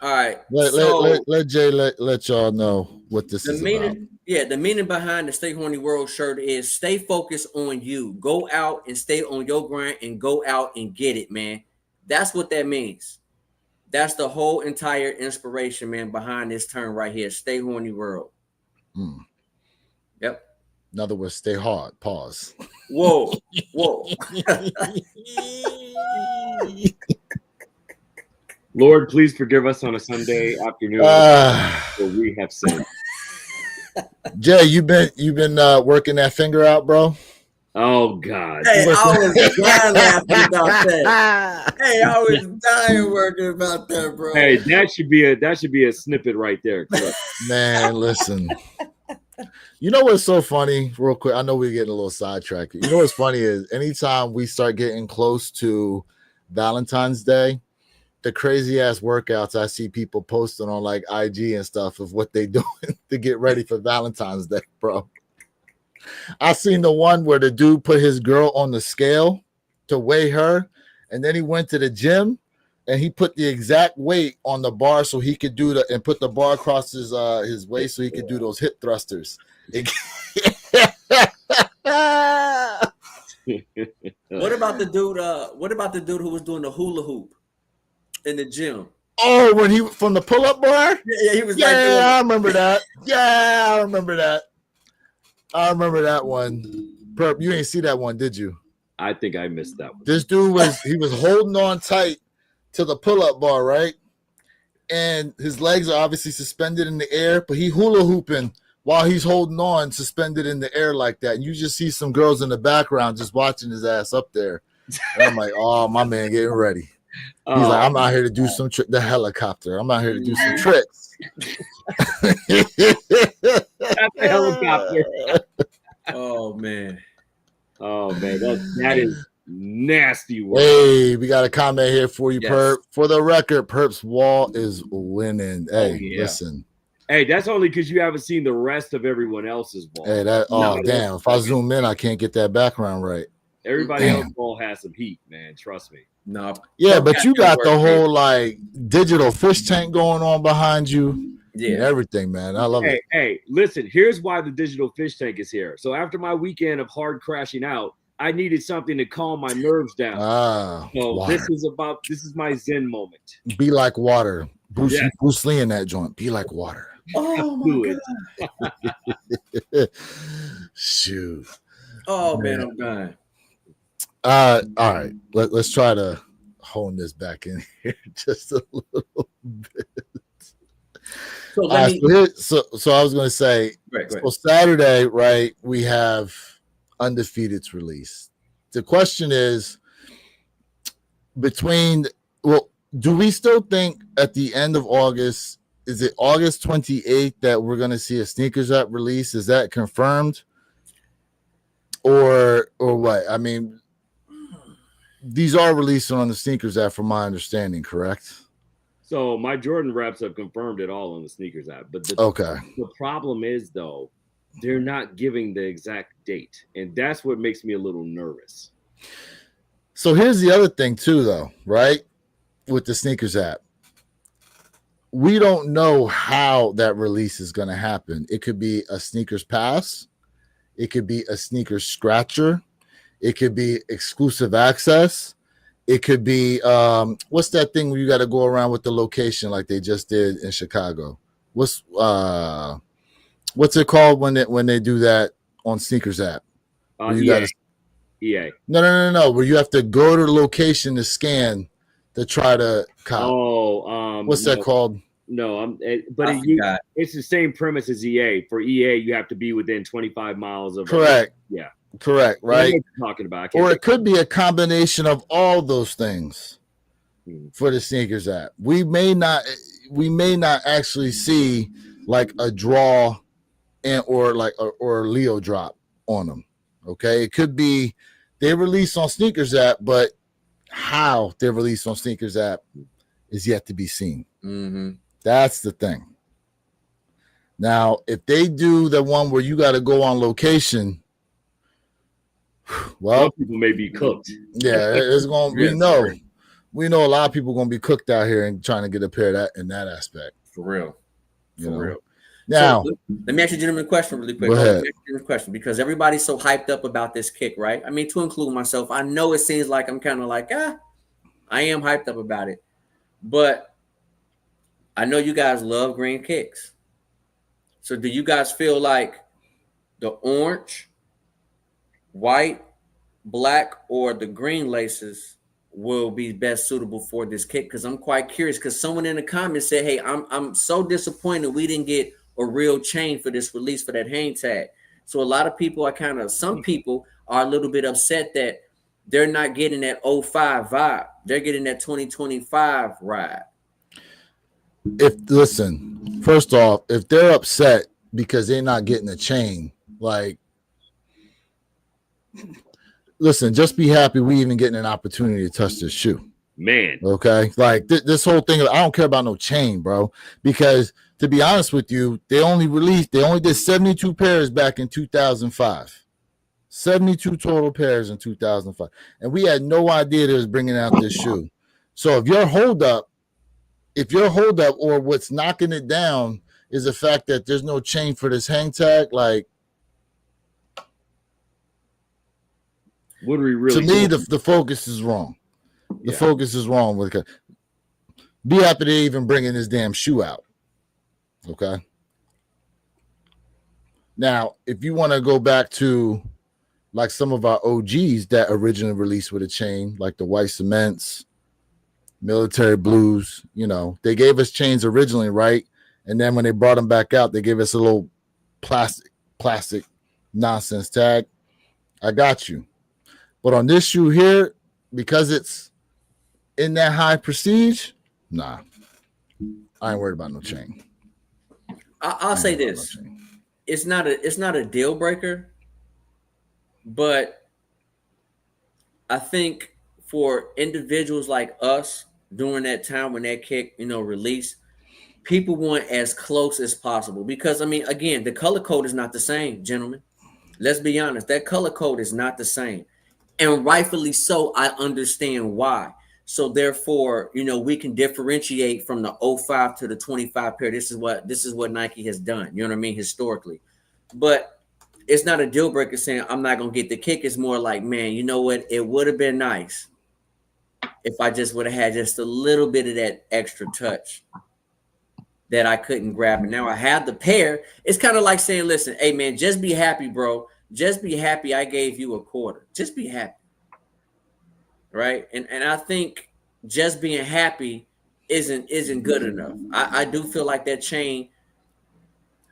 All right. Let Jay let y'all know what this is about. Yeah, the meaning behind the Stay Horny World shirt is stay focused on you. Go out and stay on your grind and go out and get it, man. That's what that means. That's the whole entire inspiration, man, behind this term right here. Stay horny world. Mm. Yep. In other words, stay hard. Pause. Whoa. Whoa. Lord, please forgive us on a Sunday afternoon where we have sinned. Jay, you been working that finger out, bro? Oh God. Hey, I was dying laughing about that. Hey, I was dying working about that, bro. Hey, that should be a snippet right there. Man, listen. You know what's so funny? Real quick, I know we're getting a little sidetracked. You know what's funny is anytime we start getting close to Valentine's Day, the crazy ass workouts I see people posting on like IG and stuff of what they doing to get ready for Valentine's Day, bro. I seen the one where the dude put his girl on the scale to weigh her, and then he went to the gym and he put the exact weight on the bar so he could do and put the bar across his waist so he could do those hip thrusters. What about the dude? What about the dude who was doing the hula hoop in the gym? Oh, when he from the pull-up bar? Yeah, he was like, I remember that. Yeah, I remember that. I remember that one. Perp, you ain't see that one, did you? I think I missed that one. This dude was holding on tight to the pull-up bar, right? And his legs are obviously suspended in the air, but he hula hooping while he's holding on suspended in the air like that. And you just see some girls in the background just watching his ass up there. And I'm like, oh, my man getting ready. He's like, I'm out here to do some the helicopter. I'm out here to do some tricks. That's a helicopter. oh man, that is nasty work. Hey, we got a comment here for you, Yes. Perp. For the record, Perp's wall is winning. Hey, listen. Hey, that's only because you haven't seen the rest of everyone else's wall. Hey, damn. If I zoom in, I can't get that background right. Everybody else's wall has some heat, man. Trust me. no. Yeah, but you got the whole like digital fish tank going on behind you. Yeah, and everything, man. I love it. Hey, listen, here's why the digital fish tank is here. So after my weekend of hard crashing out, I needed something to calm my nerves down. So water. this is my Zen moment. Be like water. Bruce Lee in that joint. Be like water. Oh my God. Shoot. Oh man, I'm dying. All right. Let's try to hone this back in here just a little bit. So so I was going to say, so Saturday, right, we have Undefeated's release. The question is, do we still think at the end of August, is it August 28th that we're going to see a Sneakers App release? Is that confirmed? Or what? I mean, these are releasing on the Sneakers App from my understanding, correct? So my Jordan reps have confirmed it all on the Sneakers App. But the problem is, though, they're not giving the exact date. And that's what makes me a little nervous. So here's the other thing, too, though, right? With the Sneakers App. We don't know how that release is going to happen. It could be a Sneakers Pass. It could be a Sneakers Scratcher. It could be exclusive access. It could be what's that thing where you got to go around with the location like they just did in Chicago? What's it called when they do that on Sneakers App? EA. No. Where you have to go to the location to scan to try to cop. What's that called? No, it's the same premise as EA. For EA, you have to be within 25 miles of. Correct. Yeah. Correct, right? Talking about, or it could be a combination of all those things for the Sneakers App. We may not actually see like a draw or a Leo drop on them. Okay, it could be they release on Sneakers App, but how they release on Sneakers App is yet to be seen. Mm-hmm. That's the thing. Now, if they do the one where you got to go on location. Well, some people may be cooked. Yeah, it's going. We know a lot of people going to be cooked out here and trying to get a pair of that in that aspect. For real. Real. Now, so, let me ask you a gentleman question really quick. Go ahead. Let me ask you a question because everybody's so hyped up about this kick, right? I mean, to include myself, I know it seems like I'm kind of like, I am hyped up about it. But I know you guys love green kicks. So do you guys feel like the orange, white, black, or the green laces will be best suitable for this kick? Because I'm quite curious. Because someone in the comments said, "Hey, I'm so disappointed we didn't get a real chain for this release for that hang tag." So a lot of people are some people are a little bit upset that they're not getting that '05 vibe. They're getting that 2025 ride. Listen, first off, if they're upset because they're not getting a chain, like, listen, just be happy we even getting an opportunity to touch this shoe. Man. Okay. Like this whole thing, I don't care about no chain, bro. Because to be honest with you, they only did 72 pairs back in 2005. 72 total pairs in 2005. And we had no idea they was bringing out this shoe. So if your holdup or what's knocking it down is the fact that there's no chain for this hang tag, like, what are we really to me, the focus is wrong. The focus is wrong with it. Be happy they even bringing this damn shoe out. Okay. Now, if you want to go back to like some of our OGs that originally released with a chain, like the White Cements, Military Blues, they gave us chains originally, right? And then when they brought them back out, they gave us a little plastic nonsense tag. I got you. But on this shoe here, because it's in that high prestige, nah, I ain't worried about no chain. I'll say this: it's not a deal breaker, but I think for individuals like us during that time when that kick, released, people want as close as possible because I mean, again, the color code is not the same, gentlemen. Let's be honest, that color code is not the same. And rightfully so, I understand why. So therefore, we can differentiate from the 05 to the 25 pair. This is what Nike has done. You know what I mean? Historically. But it's not a deal breaker saying I'm not going to get the kick. It's more like, man, you know what? It would have been nice if I just would have had just a little bit of that extra touch that I couldn't grab. And now I have the pair. It's kind of like saying, listen, hey, man, just be happy, bro. Just be happy I gave you a quarter. Just be happy. Right? And I think just being happy isn't good enough. I do feel like that chain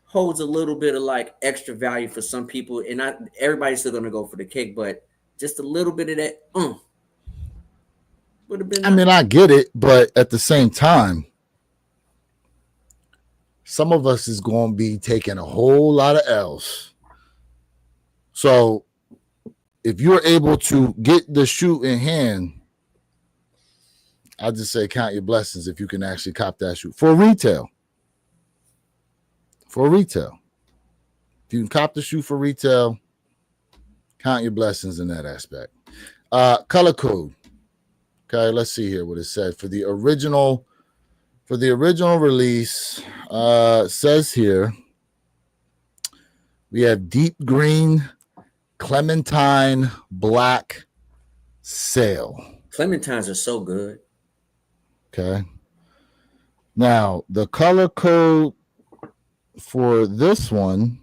holds a little bit of like extra value for some people. And everybody's still gonna go for the kick, but just a little bit of that would have been nice. I mean, I get it, but at the same time, some of us is going to be taking a whole lot of L's. So if you're able to get the shoe in hand, I just say count your blessings if you can actually cop that shoe for retail. For retail. If you can cop the shoe for retail, count your blessings in that aspect. Color code. Okay, let's see here what it said. For the original release, says here, we have deep green, clementine, black, sail. Clementines are so good. Okay. Now, the color code for this one,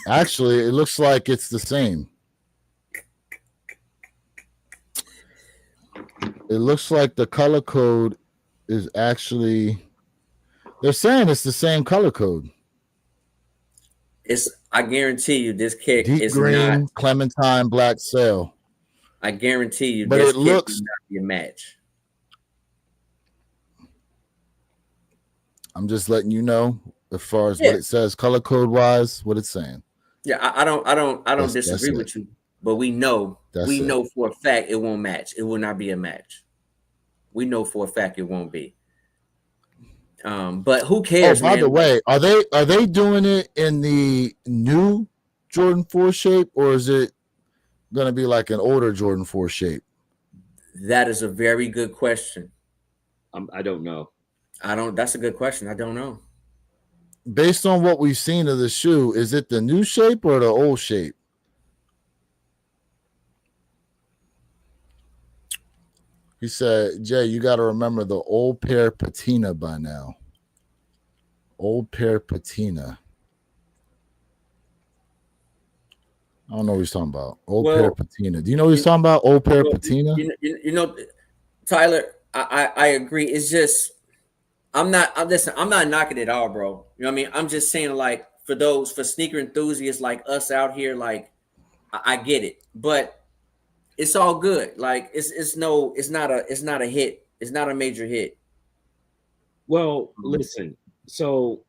actually, it looks like it's the same. It looks like the color code is actually, they're saying it's the same color code. I guarantee you this kick deep is green, not clementine, black sail. I guarantee you but this it kick looks will not be a match. I'm just letting you know as far as what it says color code wise, what it's saying. Yeah, I don't disagree with you, but we know for a fact it won't match. It will not be a match. We know for a fact it won't be. But who cares? Oh, by the way, are they doing it in the new Jordan 4 shape, or is it going to be like an older Jordan 4 shape? That is a very good question. I don't know. That's a good question. I don't know. Based on what we've seen of the shoe, is it the new shape or the old shape? He said, Jay, you got to remember the old pair patina by now. Old pair patina. I don't know what he's talking about. Old pair patina. Do you know what he's talking about? Old pair patina? You know, Tyler, I agree. It's just I'm not knocking it all, bro. You know what I mean? I'm just saying, like, for sneaker enthusiasts like us out here, like, I get it. But it's all good. Like, it's not a hit. It's not a major hit. Well, listen. So,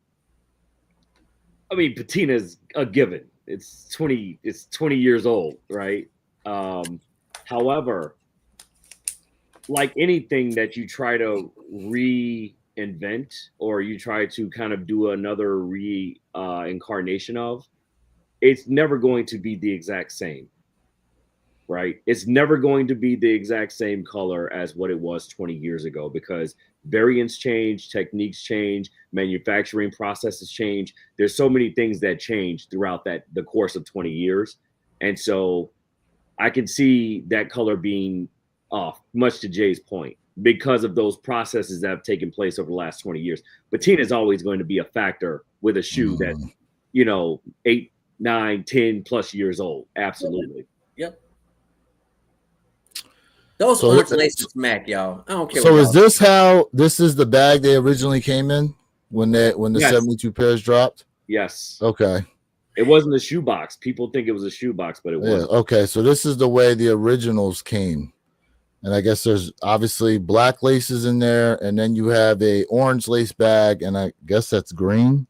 I mean, patina's a given. It's 20 years old, right? However, like anything that you try to reinvent or you try to kind of do another incarnation of, it's never going to be the exact same, right? It's never going to be the exact same color as what it was 20 years ago because variants change, techniques change, manufacturing processes change. There's so many things that change throughout the course of 20 years. And so I can see that color being off, much to Jay's point, because of those processes that have taken place over the last 20 years. Patina is always going to be a factor with a shoe that's, 8, 9, 10 plus years old. Absolutely. Yep. Those orange laces smack, y'all. I don't care. So is this is the bag they originally came in when the Yes. 72 pairs dropped? Yes. Okay. It wasn't a shoebox. People think it was a shoebox, but it wasn't. Okay. So this is the way the originals came. And I guess there's obviously black laces in there, and then you have a orange lace bag, and I guess that's green.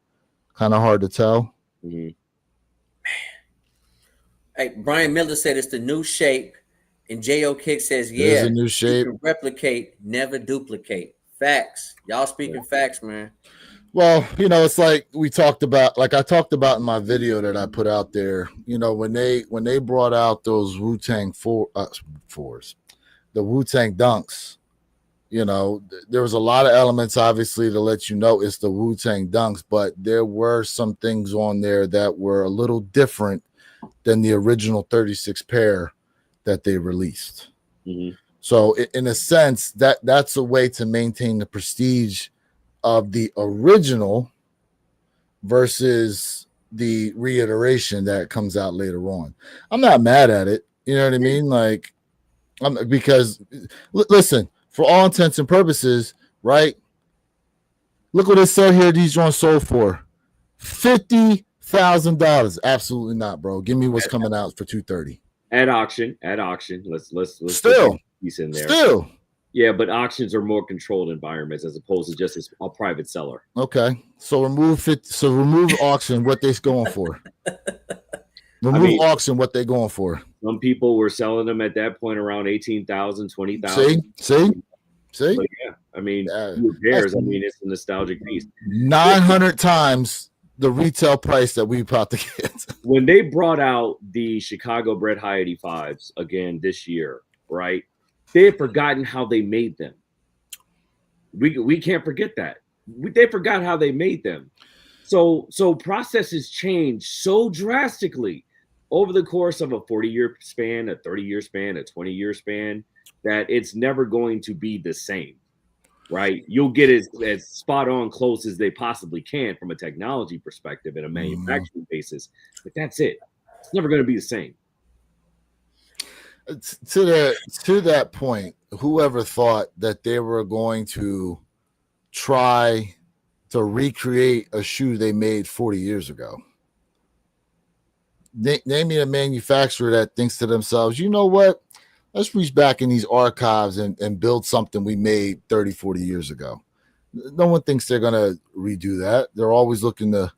Kind of hard to tell. Mm-hmm. Hey, Brian Miller said it's the new shape. And J.O. Kick says, There's a new shape. Replicate, never duplicate. Facts. Y'all speaking facts, man. Well, it's like I talked about in my video that I put out there, when they brought out those Wu-Tang fours, the Wu-Tang Dunks, there was a lot of elements, obviously, to let you know it's the Wu-Tang Dunks, but there were some things on there that were a little different than the original 36 pair that they released. Mm-hmm. So in a sense, that's a way to maintain the prestige of the original versus the reiteration that comes out later on. I'm not mad at it. You know what I mean? Like, because listen, for all intents and purposes, right? Look what it said here. These joints sold for $50,000. Absolutely not, bro. Give me what's coming out for $230. At auction. Let's still piece in there. Still. Yeah, but auctions are more controlled environments as opposed to just a private seller. Okay. So remove auction, what they going for. Auction, what they going for. Some people were selling them at that point around 18,000, 20,000. See? But yeah, I mean, who cares? I mean, it's a nostalgic piece. 900 times the retail price that we about to get. When they brought out the Chicago bred high 85s again this year, right? They had forgotten how they made them. We can't forget that. They forgot how they made them. So processes change so drastically over the course of a 40-year span, a 30-year span, a 20-year span, that it's never going to be the same. Right, you'll get as spot on close as they possibly can from a technology perspective and a manufacturing basis, but that's it. It's never going to be the same. To that point, whoever thought that they were going to try to recreate a shoe they made 40 years ago? Name me a manufacturer that thinks to themselves, you know what? Let's reach back in these archives and build something we made 30, 40 years ago. No one thinks they're going to redo that. They're always looking to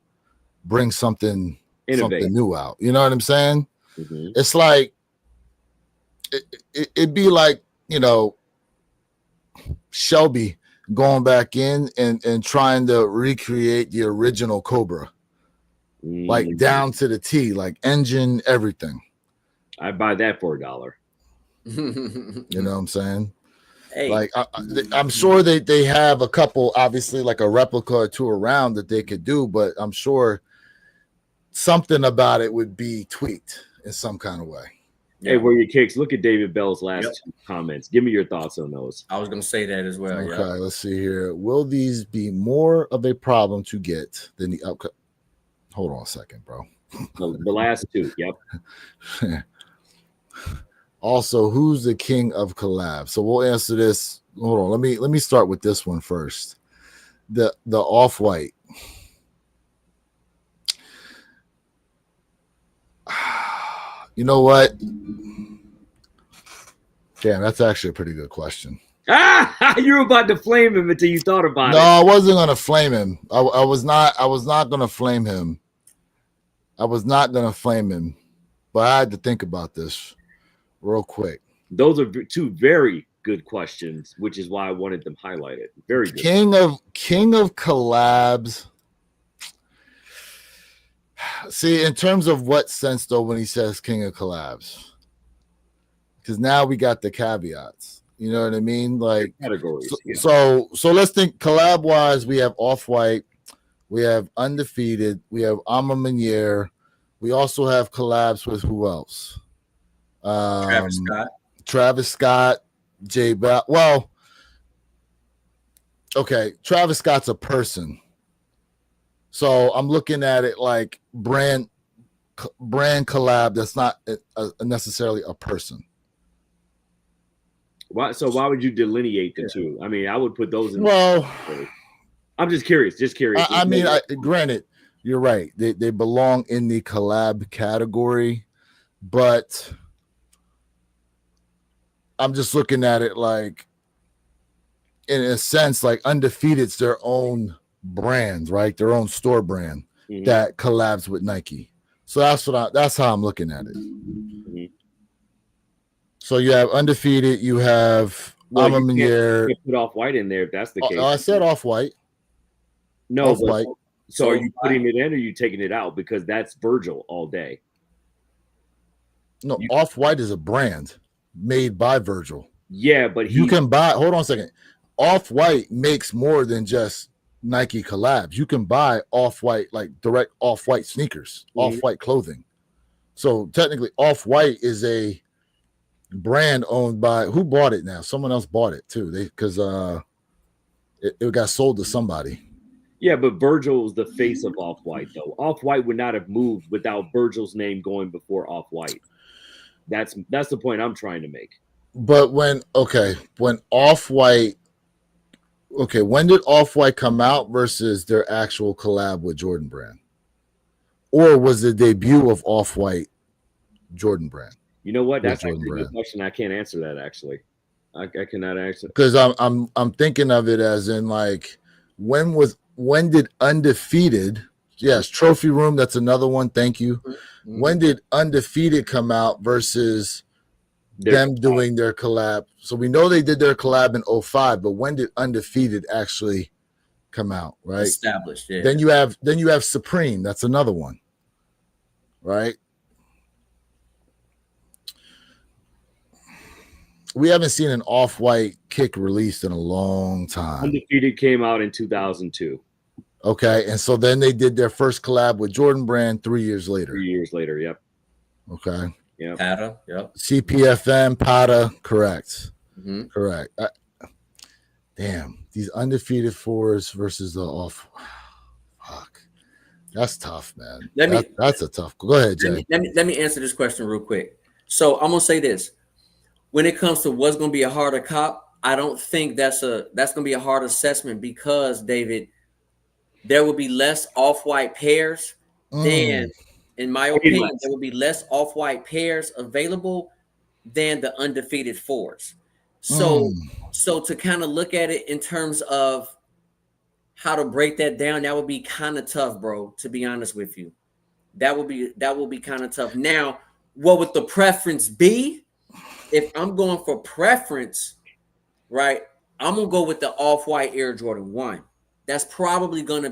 bring something new out. You know what I'm saying? Mm-hmm. It's like, it'd be like, Shelby going back in and trying to recreate the original Cobra. Mm-hmm. Like down to the T, like engine, everything. I'd buy that for $1. You know what I'm saying? Hey. Like I'm sure they have a couple, obviously, like a replica or two around that they could do, but I'm sure something about it would be tweaked in some kind of way. Hey, where your kicks? Look at David Bell's last Yep. 2 comments. Give me your thoughts on those. I was gonna say that as well. Okay, Yeah. let's see here. Will these be more of a problem to get than the upcut? Hold on a second, bro. The last 2. Yep. Also, who's the king of collabs? So we'll answer this. Hold on. Let me start with this one first. The Off-White. You know what? Damn, that's actually a pretty good question. You were about to flame him until you thought about it. No, I wasn't gonna flame him. I was not gonna flame him. I was not gonna flame him, but I had to think about this real quick. Those are 2 very good questions, which is why I wanted them highlighted. Very good. King of collabs. See, in terms of what sense though, when he says king of collabs, because now we got the caveats. You know what I mean? Like categories. So let's think collab wise. We have Off-White, we have Undefeated, we have Ama Manier. We also have collabs with who else? Travis Scott, J Bell. Well, okay, Travis Scott's a person. So I'm looking at it like brand collab that's not necessarily a person. Why would you delineate the 2? I mean, I would put those in. Well, I'm just curious. I mean, granted, you're right. They belong in the collab category, but I'm just looking at it like, in a sense, like Undefeated's their own brand, right? Their own store brand that collabs with Nike. So that's how I'm looking at it. So you have Undefeated, you have Ama Manier. Put Off-White in there if that's the case. I said Off-White. No, Off-White. So are you putting it in or are you taking it out? Because that's Virgil all day. No, Off-White is a brand made by Virgil. Yeah, but you can buy. Hold on a second. Off-White makes more than just Nike collabs. You can buy Off-White, like direct Off-White sneakers, Off-White clothing. So technically, Off-White is a brand owned by, who bought it now? Someone else bought it too. Because it got sold to somebody. Yeah, but Virgil's the face of Off-White, though. Off-White would not have moved without Virgil's name going before Off-White. That's the point I'm trying to make. But when Off-White, when did Off-White come out versus their actual collab with Jordan Brand? Or was the debut of Off-White Jordan Brand? You know what? That's actually a good question. I can't answer that, actually. I cannot answer. Because I'm thinking of it as in like, when did Undefeated? Yes, Trophy Room. That's another one. Thank you. When did Undefeated come out versus them doing their collab? So we know they did their collab in 2005, but when did Undefeated actually come out? Right, established. Yeah. Then you have Supreme. That's another one. Right. We haven't seen an Off-White kick released in a long time. Undefeated came out in 2002. Okay, and so then they did their first collab with Jordan Brand 3 years later. 3 years later, yep. Okay. Yeah. Pata, yep. CPFM, Pata, correct. Correct. Damn, these Undefeated 4s versus the off. Fuck. That's tough, man. That's a tough. Go ahead, Jay. Let me answer this question real quick. So I'm gonna say this. When it comes to what's going to be a harder cop, I don't think that's going to be a hard assessment because, David, there will be less Off-White pairs than, in my opinion, there will be less Off-White pairs available than the Undefeated 4s. So to kind of look at it in terms of how to break that down, that would be kind of tough, bro, to be honest with you. That will be kind of tough. Now, what would the preference be? If I'm going for preference, right, I'm gonna go with the Off-White Air Jordan 1. That's probably gonna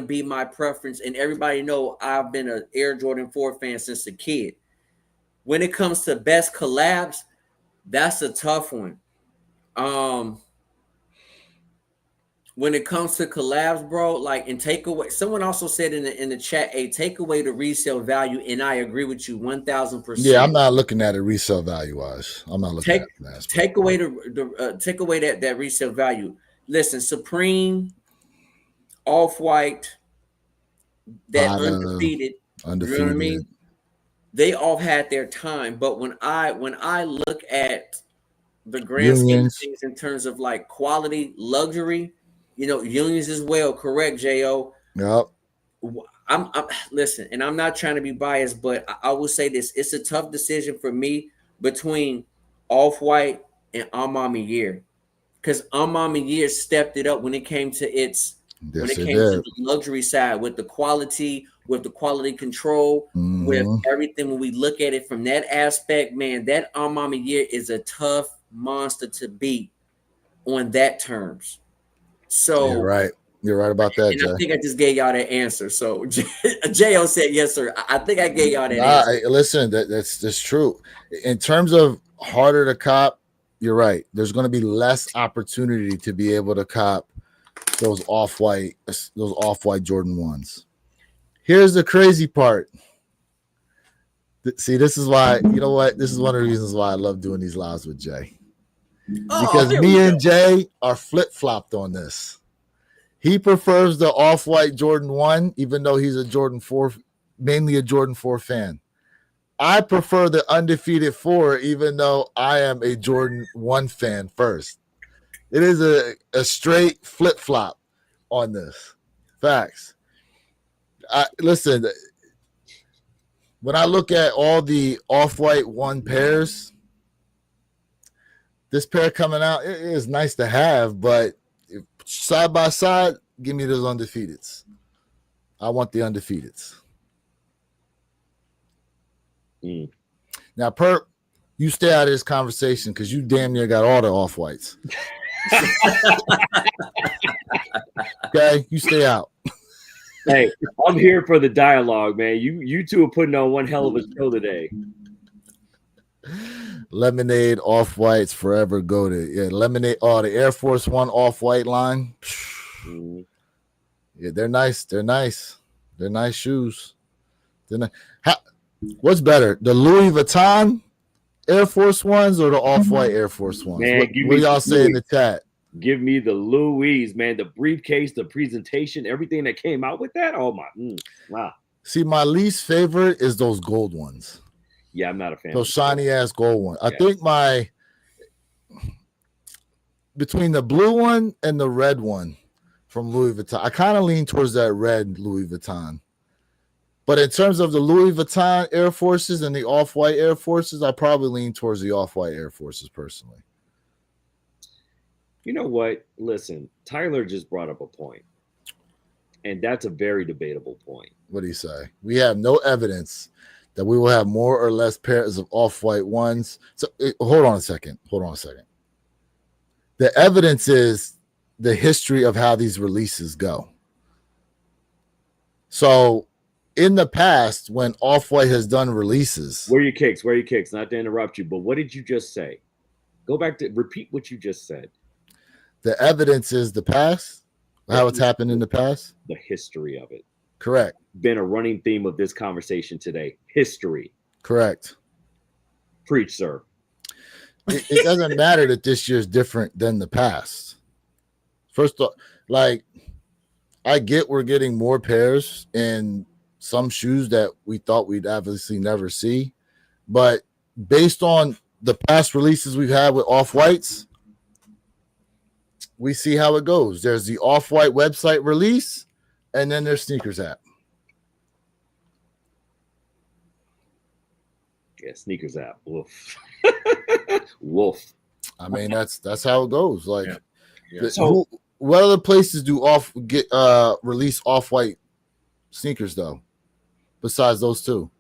be my preference. And everybody know I've been an Air Jordan 4 fan since a kid. When it comes to best collabs, that's a tough one. when it comes to collabs, bro, like and take away. Someone also said in the chat, "Hey, take away the resale value," and I agree with you 1,000%. Yeah, I'm not looking at it resale value wise. I'm not looking at Take it from that aspect. take away take away that resale value. Listen, Supreme, Off White, that Prada, undefeated. You know what I Undefeated, mean? They all had their time, but when I look at the grand scheme of Unions. things in terms of like quality, luxury, unions as well. Correct, Jo. Yep. I'm listen, and I'm not trying to be biased, but I will say this: it's a tough decision for me between Off White and Armand Year, because Armand Year stepped it up when it came to Yes, it did. the luxury side with the quality control, with Mm-hmm. everything. When we look at it from that aspect, man, that Armand Year is a tough monster to beat on that terms. You're So, right. You're right about that, and I Jay. think I just gave y'all that answer. So Jo said yes, sir. I think I gave y'all that Nah, answer. listen, that's true. In terms of harder to cop, you're right. There's going to be less opportunity to be able to cop those off-white Jordan 1s. Here's the crazy part. See, this is why, you know what? This is one of the reasons why I love doing these lives with Jay. Oh, Because here me we go. and Jay are flip-flopped on this. He prefers the off-white Jordan 1, even though he's a Jordan 4, mainly a Jordan 4 fan. I prefer the undefeated 4, even though I am a Jordan 1 fan first. It is a straight flip-flop on this. Facts. Listen, when I look at all the off-white 1 pairs, this pair coming out, it is nice to have, but side by side, give me those undefeateds. I want the undefeateds. Now, Perp, you stay out of this conversation because you damn near got all the off-whites. Okay, you stay out. Hey, I'm here for the dialogue, man. You two are putting on one hell of a show today. Lemonade off-whites forever goated. Yeah, lemonade. Oh, the Air Force One off-white line. Mm. Yeah, they're nice. They're nice. They're nice shoes. They're nice. What's better, the Louis Vuitton Air Force Ones or the off-white Air Force Ones? Man, What do y'all say in the chat? Give me the Louis, man. The briefcase, the presentation, everything that came out with that. Oh my, wow. See, my least favorite is those gold ones. Yeah, I'm not a fan. Those shiny ass gold ones. I think between the blue one and the red one from Louis Vuitton, I kind of lean towards that red Louis Vuitton. But in terms of the Louis Vuitton Air Forces and the off-white Air Forces, I probably lean towards the off-white Air Forces personally. You know what? Listen, Tyler just brought up a point, and that's a very debatable point. What do you say? We have no evidence that we will have more or less pairs of off-white ones. So hold on a second. The evidence is the history of how these releases go. So in the past, when Off-White has done releases. Where are your kicks? Not to interrupt you, but what did you just say? Go back to repeat what you just said. The evidence is the past, how it's happened in the past. The history of it. Correct. Been a running theme of this conversation today. History. Correct. Preach, sir. It doesn't matter that this year is different than the past. First off, like, I get we're getting more pairs in some shoes that we thought we'd obviously never see. But based on the past releases we've had with Off-Whites, we see how it goes. There's the Off-White website release, and then there's Sneakers app. Yeah, Sneakers app. Woof. Woof. I mean, that's how it goes. Like, So, what other places do release Off-White sneakers though? Besides those two,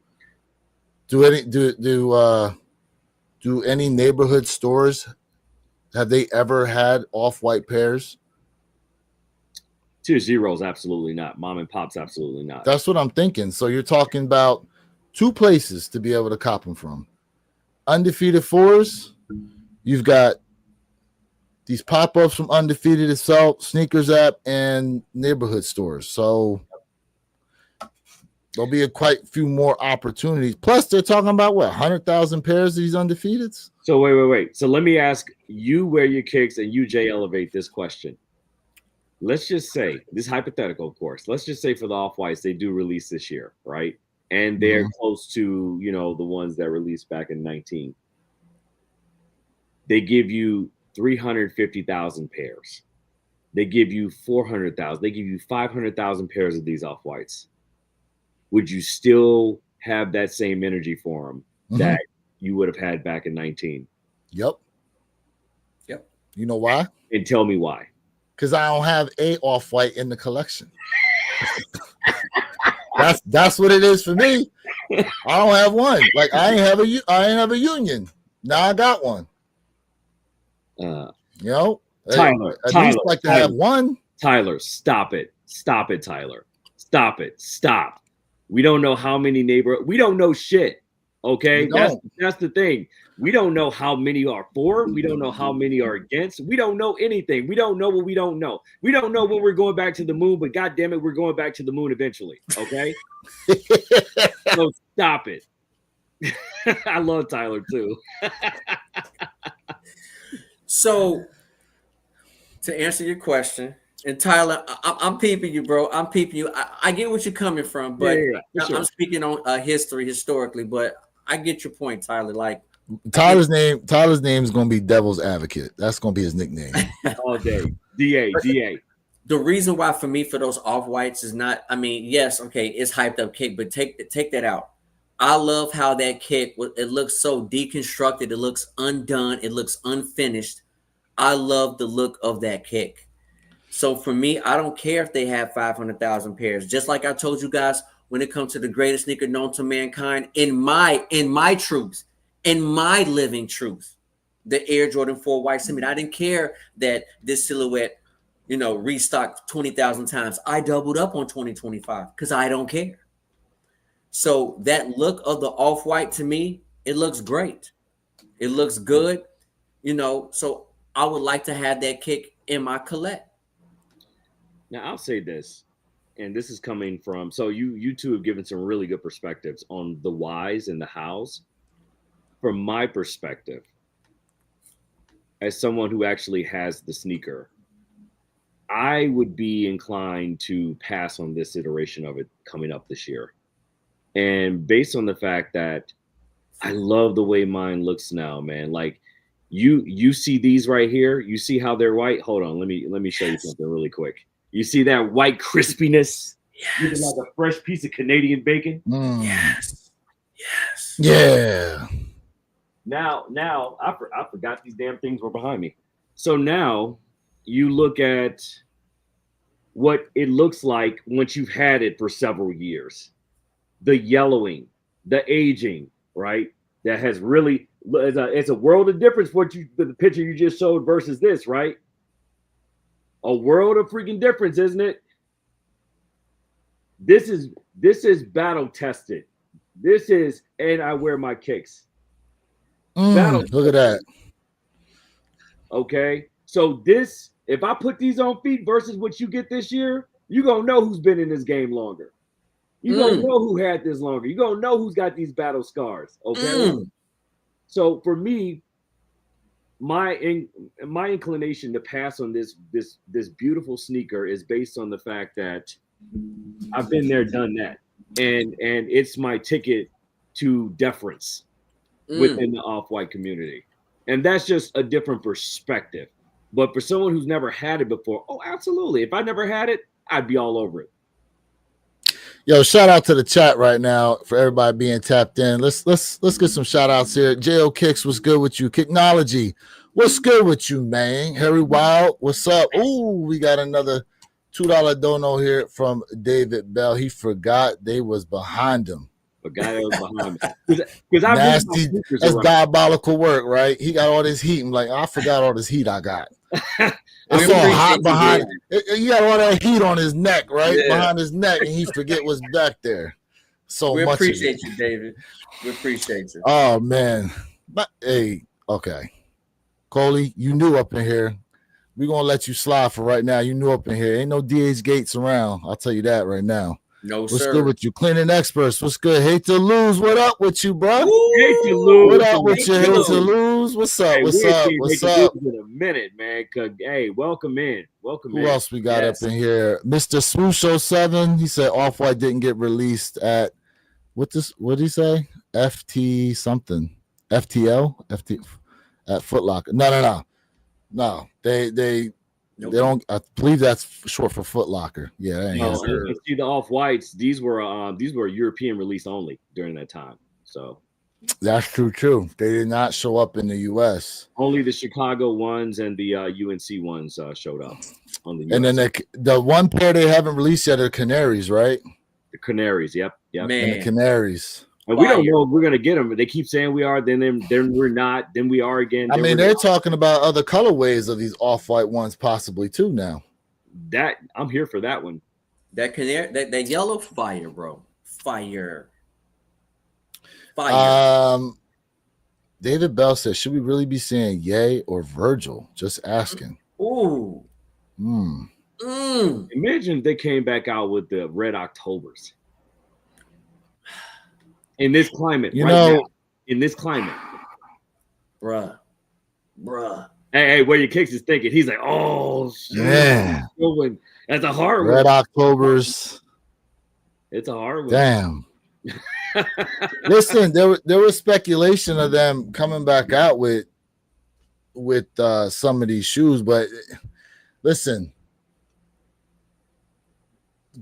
do any neighborhood stores, have they ever had Off-White pairs? 2-0s, absolutely not. Mom and pops, absolutely not. That's what I'm thinking. So you're talking about two places to be able to cop them from. Undefeated 4s, you've got these pop-ups from Undefeated itself, sneakers app, and neighborhood stores. So there'll be quite few more opportunities. Plus, they're talking about what, 100,000 pairs of these Undefeateds? So wait. So let me ask you where your kicks, and you, Jay, elevate this question. Let's just say, this is hypothetical, of course. Let's just say for the Off-Whites, they do release this year, right? And they're close to, the ones that released back in 19. They give you 350,000 pairs. They give you 400,000. They give you 500,000 pairs of these Off-Whites. Would you still have that same energy for them that you would have had back in 19? Yep. You know why? And tell me why. Because I don't have a Off-White in the collection. That's what it is for me. I don't have one. Like I ain't have a Union. Now I got one. Tyler, at least like to have one. Tyler, stop it, Tyler, stop. We don't know how many we don't know shit. Okay, that's the thing. We don't know how many are for. We don't know how many are against. We don't know anything. We don't know what we don't know. We don't know when we're going back to the moon, but God damn it, we're going back to the moon eventually. Okay, so stop it. I love Tyler too. So, to answer your question, and Tyler, I'm peeping you, bro. I'm peeping you. I get what you're coming from, but sure. I'm speaking on historically, but I get your point, Tyler. Like Tyler's name is going to be Devil's Advocate. That's going to be his nickname all day. DA. The reason why for me for those Off-Whites is not. I mean, yes, okay, it's hyped up kick, but take that out. I love how that kick. It looks so deconstructed. It looks undone. It looks unfinished. I love the look of that kick. So for me, I don't care if they have 500,000 pairs. Just like I told you guys, when it comes to the greatest sneaker known to mankind, in my truth, in my living truth, the Air Jordan 4 White Cement. I didn't care that this silhouette, restocked 20,000 times. I doubled up on 2025 because I don't care. So that look of the Off-White to me, it looks great. It looks good, so I would like to have that kick in my collect. Now I'll say this, and this is coming from, so you two have given some really good perspectives on the whys and the hows. From my perspective, as someone who actually has the sneaker, I would be inclined to pass on this iteration of it coming up this year. And based on the fact that I love the way mine looks now, man. Like you see these right here. You see how they're white. Hold on, let me show you something really quick. You see that white crispiness? Yes. Like a fresh piece of Canadian bacon. Yes. Yeah. Now I forgot these damn things were behind me. So now you look at what it looks like once you've had it for several years. The yellowing, the aging, right? That has really, it's a world of difference the picture you just showed versus this, right? A world of freaking difference, isn't it? This is battle tested. And I wear my kicks. Look at that. Okay. So if I put these on feet versus what you get this year, you're going to know who's been in this game longer. You're going to know who had this longer. You're going to know who's got these battle scars. Okay. So for me, my inclination to pass on this beautiful sneaker is based on the fact that I've been there, done that. And it's my ticket to deference within the Off-White community. And that's just a different perspective. But for someone who's never had it before, oh, absolutely. If I never had it, I'd be all over it. Yo, shout out to the chat right now for everybody being tapped in. Let's get some shout outs here. J.O. Kicks, what's good with you? Kicknology, what's good with you, man? Harry Wild, what's up? Ooh, we got another $2 dono here from David Bell. He forgot they was behind him. Forgot it was behind me. Because nasty, that's diabolical work, right? He got all this heat. I'm like, I forgot all this heat I got. It's all hot behind. He got all that heat on his neck, right? Yeah. Behind his neck, and he forget what's back there. So we much. Appreciate you, David. We appreciate you. Oh man, but hey, okay, Coley, you new up in here. we're gonna let you slide for right now. You new up in here. Ain't no DH Gates around. I'll tell you that right now. No, What's sir. good with you? Cleaning experts. What's good? Hate to lose. What up with you, bro? Hate to lose. What up with you? Hate to lose. What's up? Hey, What's we ain't up? seen What's Hate to up? Lose in a minute, man. Hey, welcome in. Welcome Who in. else we got up in here? Mr. Swoosho 7. He said Off-White didn't get released at what did he say? FT something. FTL? FT at Foot Locker. No. They don't. I believe that's short for Foot Locker. Yeah, that ain't No, happening. and see the Off-Whites, these were European release only during that time. So That's true too. They did not show up in the U.S. only the Chicago ones and the UNC ones showed up on the US. And then the one pair they haven't released yet are Canaries, right? The Canaries, yep. Man. And the Canaries. And we don't know if we're gonna get them. They keep saying we are, then we're not, then we are again. I mean, they're talking about other colorways of these Off-White ones possibly too now. That I'm here for that one. That canary, that yellow fire, bro. Fire. David Bell says, should we really be saying Ye or Virgil? Just asking. Ooh. Imagine if they came back out with the Red Octobers. In this climate, now. In this climate. Bruh. Hey, where your kicks is thinking. He's like, oh, yeah. That's a hard Red one. Octobers. It's a hard one. Damn. Listen, there was speculation of them coming back out with some of these shoes, but listen,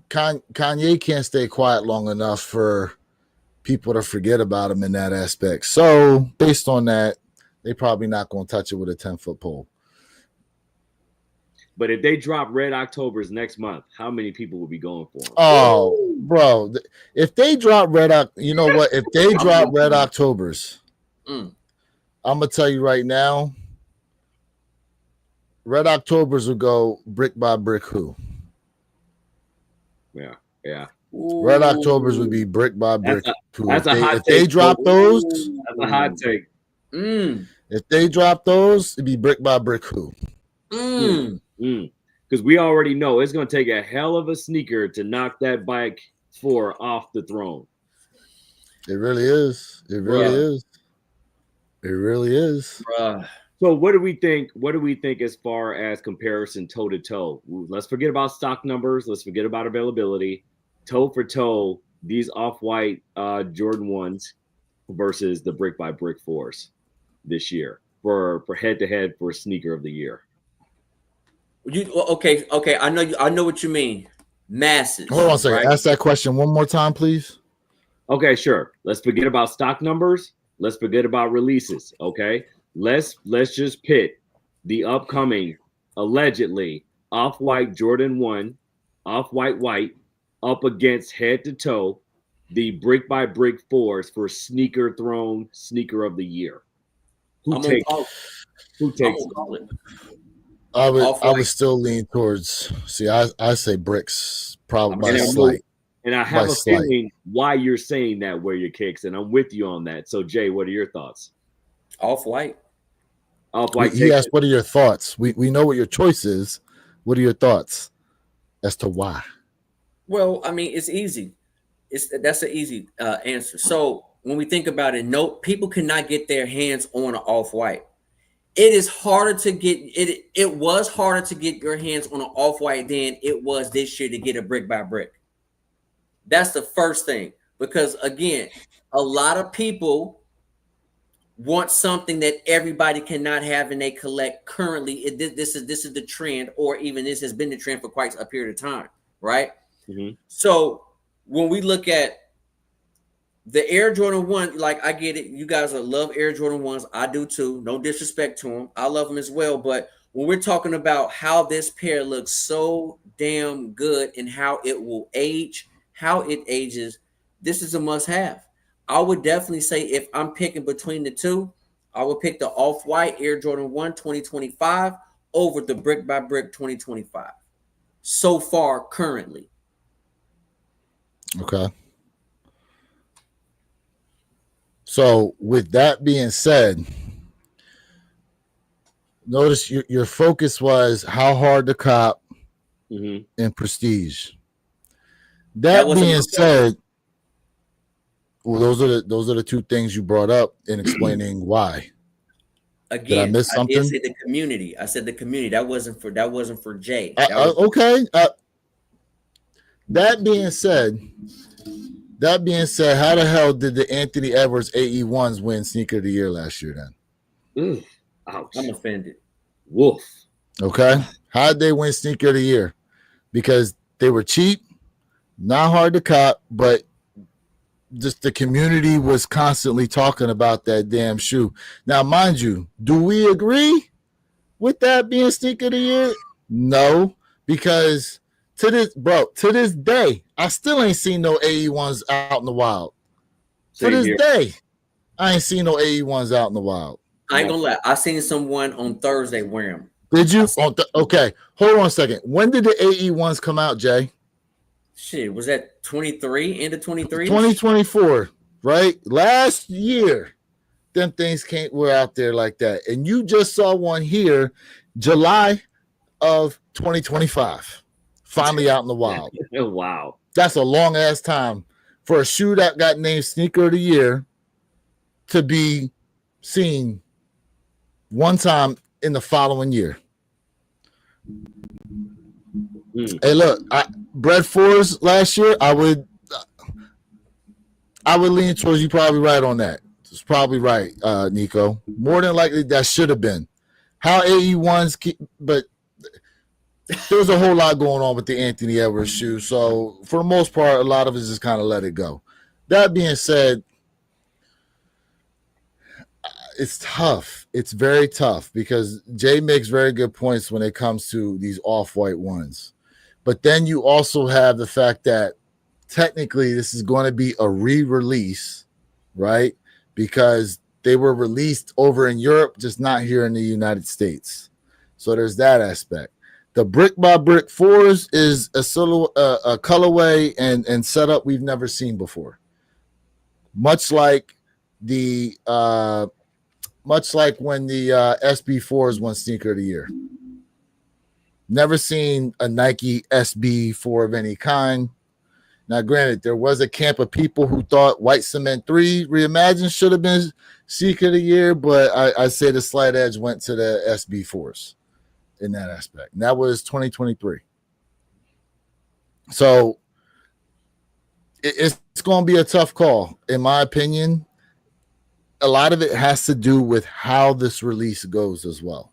Kanye can't stay quiet long enough for people to forget about him in that aspect. So based on that, they probably not going to touch it with a 10-foot pole. But if they drop Red Octobers next month, how many people will be going for them? Oh, bro. If they drop you know what? If they drop Red Octobers, I'm going to tell you right now, Red Octobers will go brick by brick who? Yeah. Ooh. Red Octobers would be brick by brick. That's a hot take. If they drop those, that's a hot take. If they drop those, it'd be brick by brick who? Because we already know it's going to take a hell of a sneaker to knock that bike 4 off the throne. It really is. It really is. So what do we think? What do we think as far as comparison toe to toe? Let's forget about stock numbers. Let's forget about availability. Toe for toe, these Off-White Jordan 1s versus the brick by brick 4s this year for head to head for sneaker of the year. Okay. I know what you mean. Masses. Hold on a second. Right? Ask that question one more time, please. Okay, sure. Let's forget about stock numbers. Let's forget about releases. Okay. Let's just pit the upcoming allegedly Off-White Jordan 1, Off-White white up against head to toe the brick by brick 4s for sneaker throne sneaker of the year. Who takes it? I would still lean towards. See, I say bricks probably by slight. And I have a feeling why you're saying that where your kicks, and I'm with you on that. So Jay, what are your thoughts? Off-White. He asked, "What are your thoughts?" We know what your choice is. What are your thoughts as to why? Well, I mean, it's easy. That's an easy answer. So when we think about it, no, people cannot get their hands on an Off-White. It is harder to get it. It was harder to get your hands on an Off-White than it was this year to get a brick by brick. That's the first thing, because again, a lot of people want something that everybody cannot have and they collect currently. This is the trend, or even this has been the trend for quite a period of time, right? Mm-hmm. So when we look at the Air Jordan 1, like, I get it. You guys love Air Jordan 1s. I do too. No disrespect to them. I love them as well. But when we're talking about how this pair looks so damn good and how it will age, how it ages, this is a must-have. I would definitely say if I'm picking between the two, I would pick the Off-White Air Jordan 1 2025 over the brick by brick 2025. So far, currently. Okay. So with that being said, Notice your focus was how hard to cop Mm-hmm. and prestige. That That wasn't being my said, well, those are the two things you brought up in explaining why. Did I again. miss I did something? say the community. I said the community. That wasn't for Jay. That was Okay. That being said, how the hell did the Anthony Edwards AE1s win Sneaker of the Year last year then? Ugh. Ouch. I'm offended. Woof. Okay. How did they win Sneaker of the Year? Because they were cheap, not hard to cop, but just the community was constantly talking about that damn shoe. Now, mind you, do we agree with that being Sneaker of the Year? No, because to this day, I still ain't seen no AE1s out in the wild. To Same this here. day, I ain't seen no AE1s out in the wild. I ain't gonna lie. I seen someone on Thursday wear them. Did you? I seen- Okay, hold on a second. When did the AE1s come out, Jay? Shit, was that 23? End of 23? 2024, right? Last year, them things were out there like that. And you just saw one here, July of 2025, finally out in the wild. Wow. That's a long ass time for a shoe that got named Sneaker of the Year to be seen one time in the following year. Hey, look, Bread Fours last year, I would lean towards you probably right on that. It's probably right, Nico. More than likely, that should have been. How AE1s, but there was a whole lot going on with the Anthony Edwards shoe. So, for the most part, a lot of us just kind of let it go. That being said, it's tough. It's very tough because Jay makes very good points when it comes to these off-white ones. But then you also have the fact that technically this is going to be a re-release, right? Because they were released over in Europe, just not here in the United States. So there's that aspect. The brick by brick fours is a colorway and setup we've never seen before. Much like when the SB4s won Sneaker of the Year. Never seen a Nike SB4 of any kind. Now, granted, there was a camp of people who thought White Cement 3 Reimagined should have been Sneaker of the Year, but I say the slight edge went to the SB4s in that aspect. And that was 2023. So it's going to be a tough call, in my opinion. A lot of it has to do with how this release goes as well.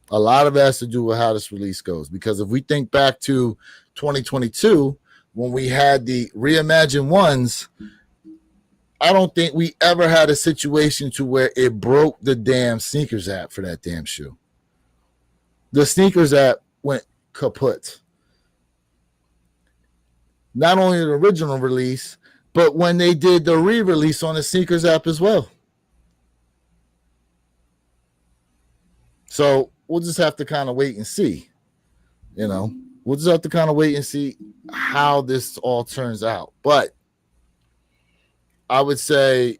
A lot of it has to do with how this release goes. Because if we think back to 2022, when we had the reimagined ones, I don't think we ever had a situation to where it broke the damn sneakers app for that damn shoe. The sneakers app went kaput. Not only the original release, but when they did the re-release on the sneakers app as well. So we'll just have to kind of wait and see. We'll just have to kind of wait and see how this all turns out. But I would say,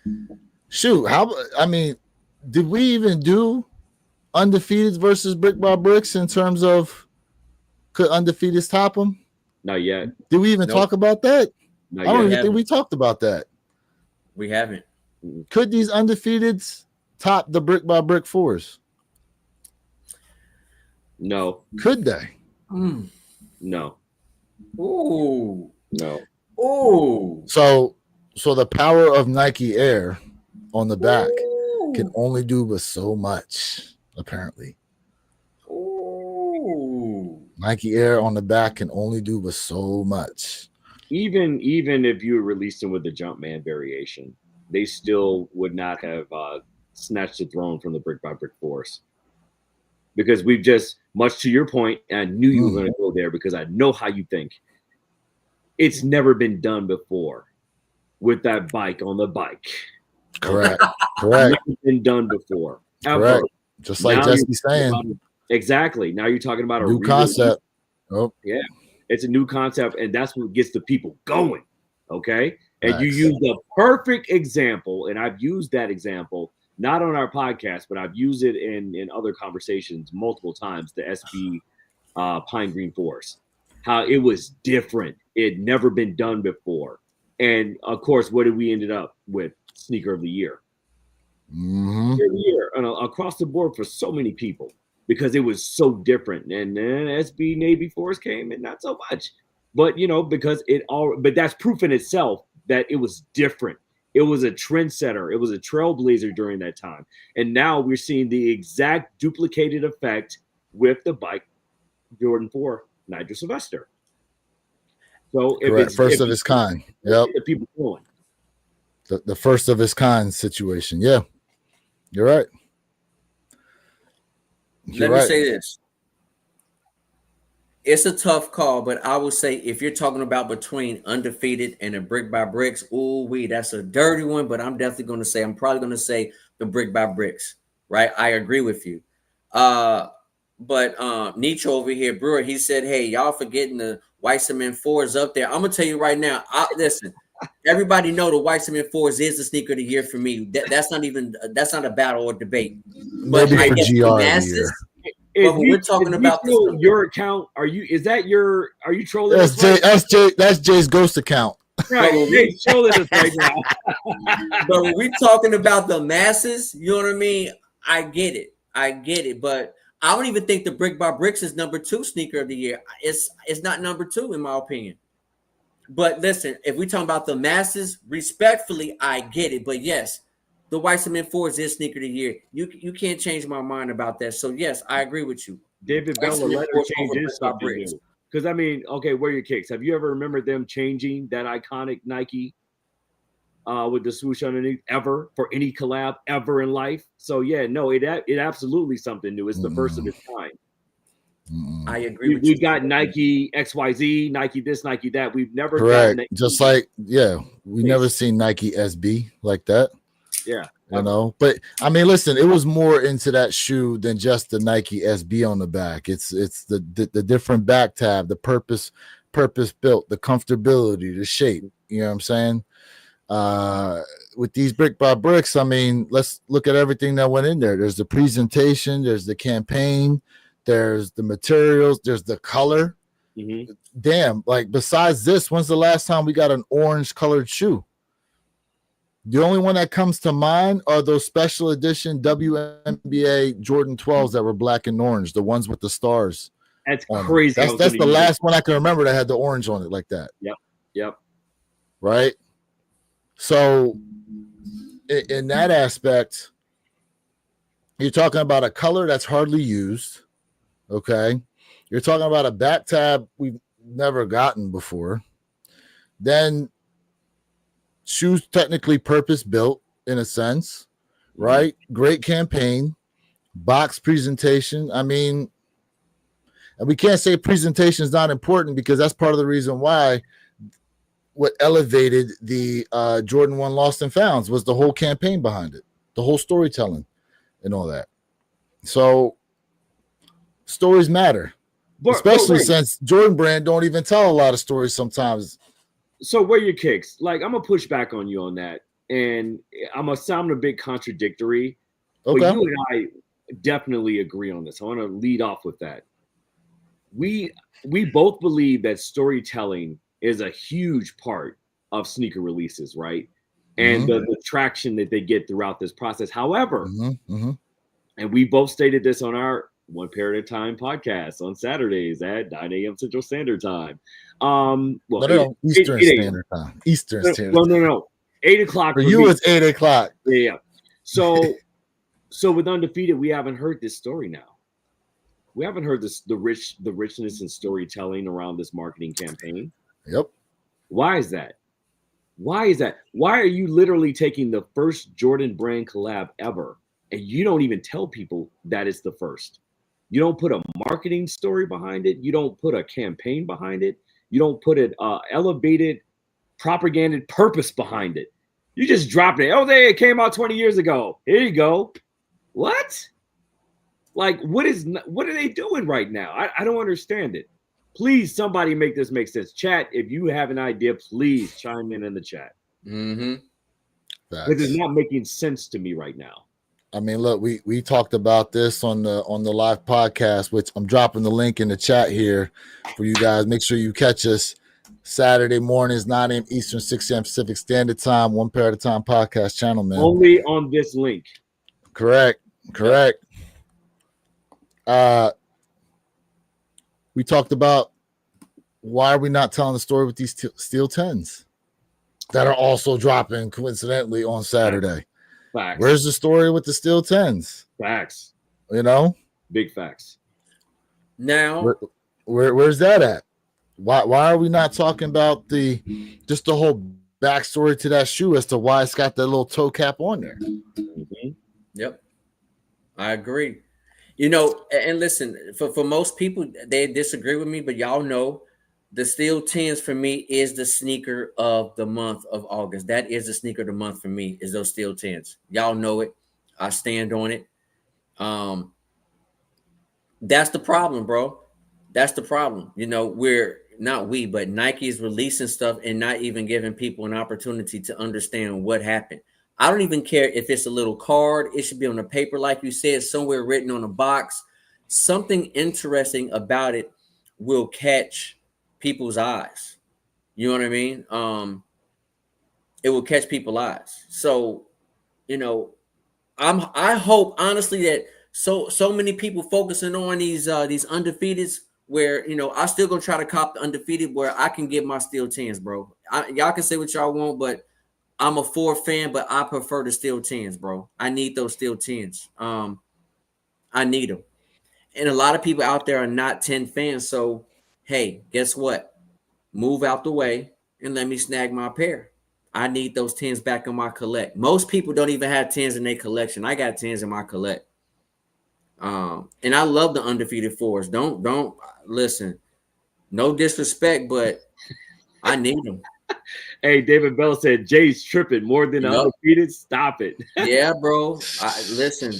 did we even do Undefeated versus Brick by Bricks in terms of could Undefeated top them? Not yet. Did we even talk about that? Not I don't yet. even think we talked about that. We haven't. Could these Undefeateds top the Brick by Brick fours? No. Could they? No. Ooh. No. Ooh. So the power of Nike Air on the back can only do but so much, apparently. Ooh. Nike Air on the back can only do but so much. Even if you released them with the Jumpman variation, they still would not have snatched the throne from the Brick by Brick Force. Because we've just, much to your point, and I knew you were going to go there because I know how you think. It's never been done before with that bike on the bike. Correct. Never been done before. Ever. Correct. Just like Jesse's saying. Exactly. Now you're talking about a new concept. Oh. Yeah. It's a new concept, and that's what gets the people going. Okay. And Nice. You use the perfect example, and I've used that example not on our podcast, but I've used it in other conversations multiple times. The SB Pine Green Forest, how it was different. It had never been done before. And of course, what did we ended up with? Sneaker of the year. Mm-hmm. Sneaker of the year across the board for so many people because it was so different. And then SB Navy Forest came and not so much. But because but that's proof in itself that it was different. It was a trendsetter. It was a trailblazer during that time. And now we're seeing the exact duplicated effect with the bike Jordan 4 Nigel Sylvester. So Correct. First of its kind. Yep. The people going. The first of its kind situation. Yeah. You're right. Let me say this. It's a tough call, but I would say if you're talking about between Undefeated and a Brick by Bricks, that's a dirty one, but I'm definitely going to say, I'm probably going to say the Brick by Bricks, right? I agree with you. But Nietzsche over here, Brewer, he said, hey, y'all forgetting the White Cement 4s up there. I'm going to tell you right now, listen, everybody know the White Cement 4s is the sneaker of the year for me. That's not a battle or debate. But maybe I for guess GR the masses, but when we're talking about your account, are you trolling that's that's Jay's ghost account. Right, Jay's trolling us right now. But when we're talking about the masses, you know what I mean? I get it. But I don't even think the Brick by Bricks is number 2 sneaker of the year. It's not number 2 in my opinion. But listen, if we're talking about the masses, respectfully, I get it. But yes, the White Cement 4s is sneaker of the year. You can't change my mind about that. So yes, I agree with you. David Bell will let her change his something new. Because okay, where are your kicks? Have you ever remembered them changing that iconic Nike with the swoosh underneath ever for any collab ever in life? So yeah, no, it absolutely something new. It's the first of its kind. I agree. We got Nike XYZ, Nike this, Nike that. We've never correct. Just like we never seen Nike SB like that. Yeah, but I mean, listen, it was more into that shoe than just the Nike SB on the back. It's the different back tab, the purpose built, the comfortability, the shape. You know what I'm saying? With these Brick by Bricks, I mean, let's look at everything that went in there. There's the presentation, there's the campaign, there's the materials, there's the color. Mm-hmm. Damn, like besides this, when's the last time we got an orange colored shoe? The only one that comes to mind are those special edition WNBA Jordan 12s that were black and orange, the ones with the stars. That's crazy. That's the last one I can remember that had the orange on it like that. Yep. Right? So in that aspect, you're talking about a color that's hardly used. Okay. You're talking about a back tab we've never gotten before. Then shoes technically purpose built in a sense, right? Great campaign, box presentation. I mean, and we can't say presentation is not important because that's part of the reason why what elevated the Jordan 1 Lost and Founds was the whole campaign behind it, the whole storytelling and all that. So stories matter, especially since Jordan Brand don't even tell a lot of stories sometimes. So where are your kicks? Like, I'm gonna push back on you on that, and I'm gonna sound a bit contradictory. Okay. But you and I definitely agree on this. I want to lead off with that. We both believe that storytelling is a huge part of sneaker releases, right? And the traction that they get throughout this process. However, and we both stated this on our One Pair at a Time podcast on Saturdays at 9 a.m. Central Standard Time. Eastern Standard Time. Eastern Standard Time. No. 8 o'clock. For you, it's 8 o'clock. Yeah. So with Undefeated, we haven't heard this story now. We haven't heard the richness and storytelling around this marketing campaign. Yep. Why is that? Why are you literally taking the first Jordan Brand collab ever, and you don't even tell people that it's the first? You don't put a marketing story behind it. You don't put a campaign behind it. You don't put an elevated propaganda purpose behind it. You just drop it. Oh, it came out 20 years ago. Here you go. What? Like, what are they doing right now? I don't understand it. Please, somebody make this make sense. Chat, if you have an idea, please chime in the chat. Mm-hmm. Because it's not making sense to me right now. I mean, look, we talked about this on the live podcast, which I'm dropping the link in the chat here for you guys. Make sure you catch us Saturday mornings, 9 a.m. Eastern, 6 a.m. Pacific Standard Time, One Pair at a Time podcast channel, man. Only on this link. Correct. We talked about why are we not telling the story with these steel 10s that are also dropping coincidentally on Saturday. Facts. Where's the story with the steel 10s? Facts. You know? Big facts. Now, where's that at? Why are we not talking about just the whole backstory to that shoe as to why it's got that little toe cap on there? Mm-hmm. Yep, I agree. You know, and listen, for most people, they disagree with me, but y'all know the Steel 10s for me is the sneaker of the month of August. That is the sneaker of the month for me, is those Steel 10s. Y'all know it. I stand on it. That's the problem, bro. That's the problem. You know, but Nike is releasing stuff and not even giving people an opportunity to understand what happened. I don't even care if it's a little card. It should be on a paper, like you said, somewhere written on a box. Something interesting about it will catch people's eyes. You know what I mean? It will catch people's eyes. So, you know, I hope honestly that so many people focusing on these undefeateds, where, you know, I still gonna try to cop the undefeated where I can get my steel 10s, bro. Y'all can say what y'all want, but I'm a 4 fan, but I prefer the steel 10s, bro. I need those steel 10s. I need them. And a lot of people out there are not 10 fans. So, hey, guess what? Move out the way and let me snag my pair. I need those 10s back in my collect. Most people don't even have 10s in their collection. I got 10s in my collect. And I love the undefeated 4s. Don't listen. No disrespect, but I need them. Hey, David Bell said Jay's tripping more than undefeated. Stop it. Yeah, bro. Listen.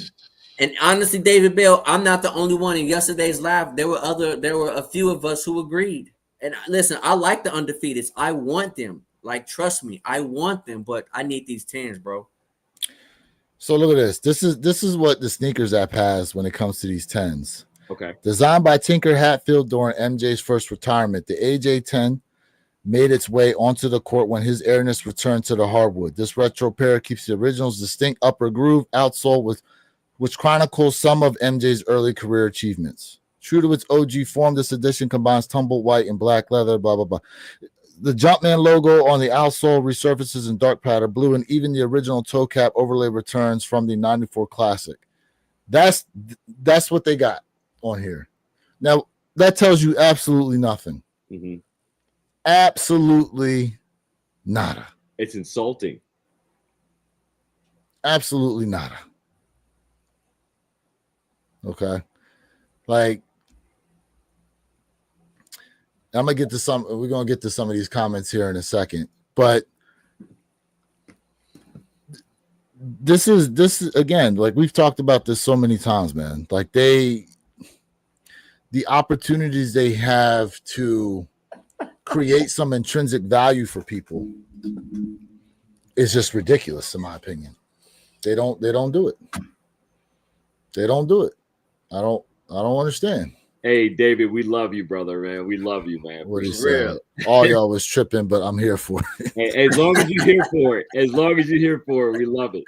And honestly, David Bell, I'm not the only one. In yesterday's live, there were a few of us who agreed. And listen, I like the undefeateds. I want them. Like, trust me, I want them, but I need these 10s, bro. So look at this. This is what the sneakers app has when it comes to these 10s. Okay. Designed by Tinker Hatfield during MJ's first retirement, the AJ10 made its way onto the court when his airness returned to the hardwood. This retro pair keeps the original's distinct upper groove outsole which chronicles some of MJ's early career achievements. True to its OG form, this edition combines tumbled white and black leather, blah, blah, blah. The Jumpman logo on the outsole resurfaces in dark powder blue, and even the original toe cap overlay returns from the 94 Classic. That's what they got on here. Now, that tells you absolutely nothing. Mm-hmm. Absolutely nada. It's insulting. Absolutely nada. Okay. Like, we're going to get to some of these comments here in a second, but this is again, like we've talked about this so many times, man. Like the opportunities they have to create some intrinsic value for people is just ridiculous, in my opinion. They don't do it. They don't do it. I don't understand. Hey, David, we love you, brother, man. We love you, man. What he said. All y'all was tripping, but I'm here for it. Hey, as long as you're here for it. As long as you're here for it, we love it.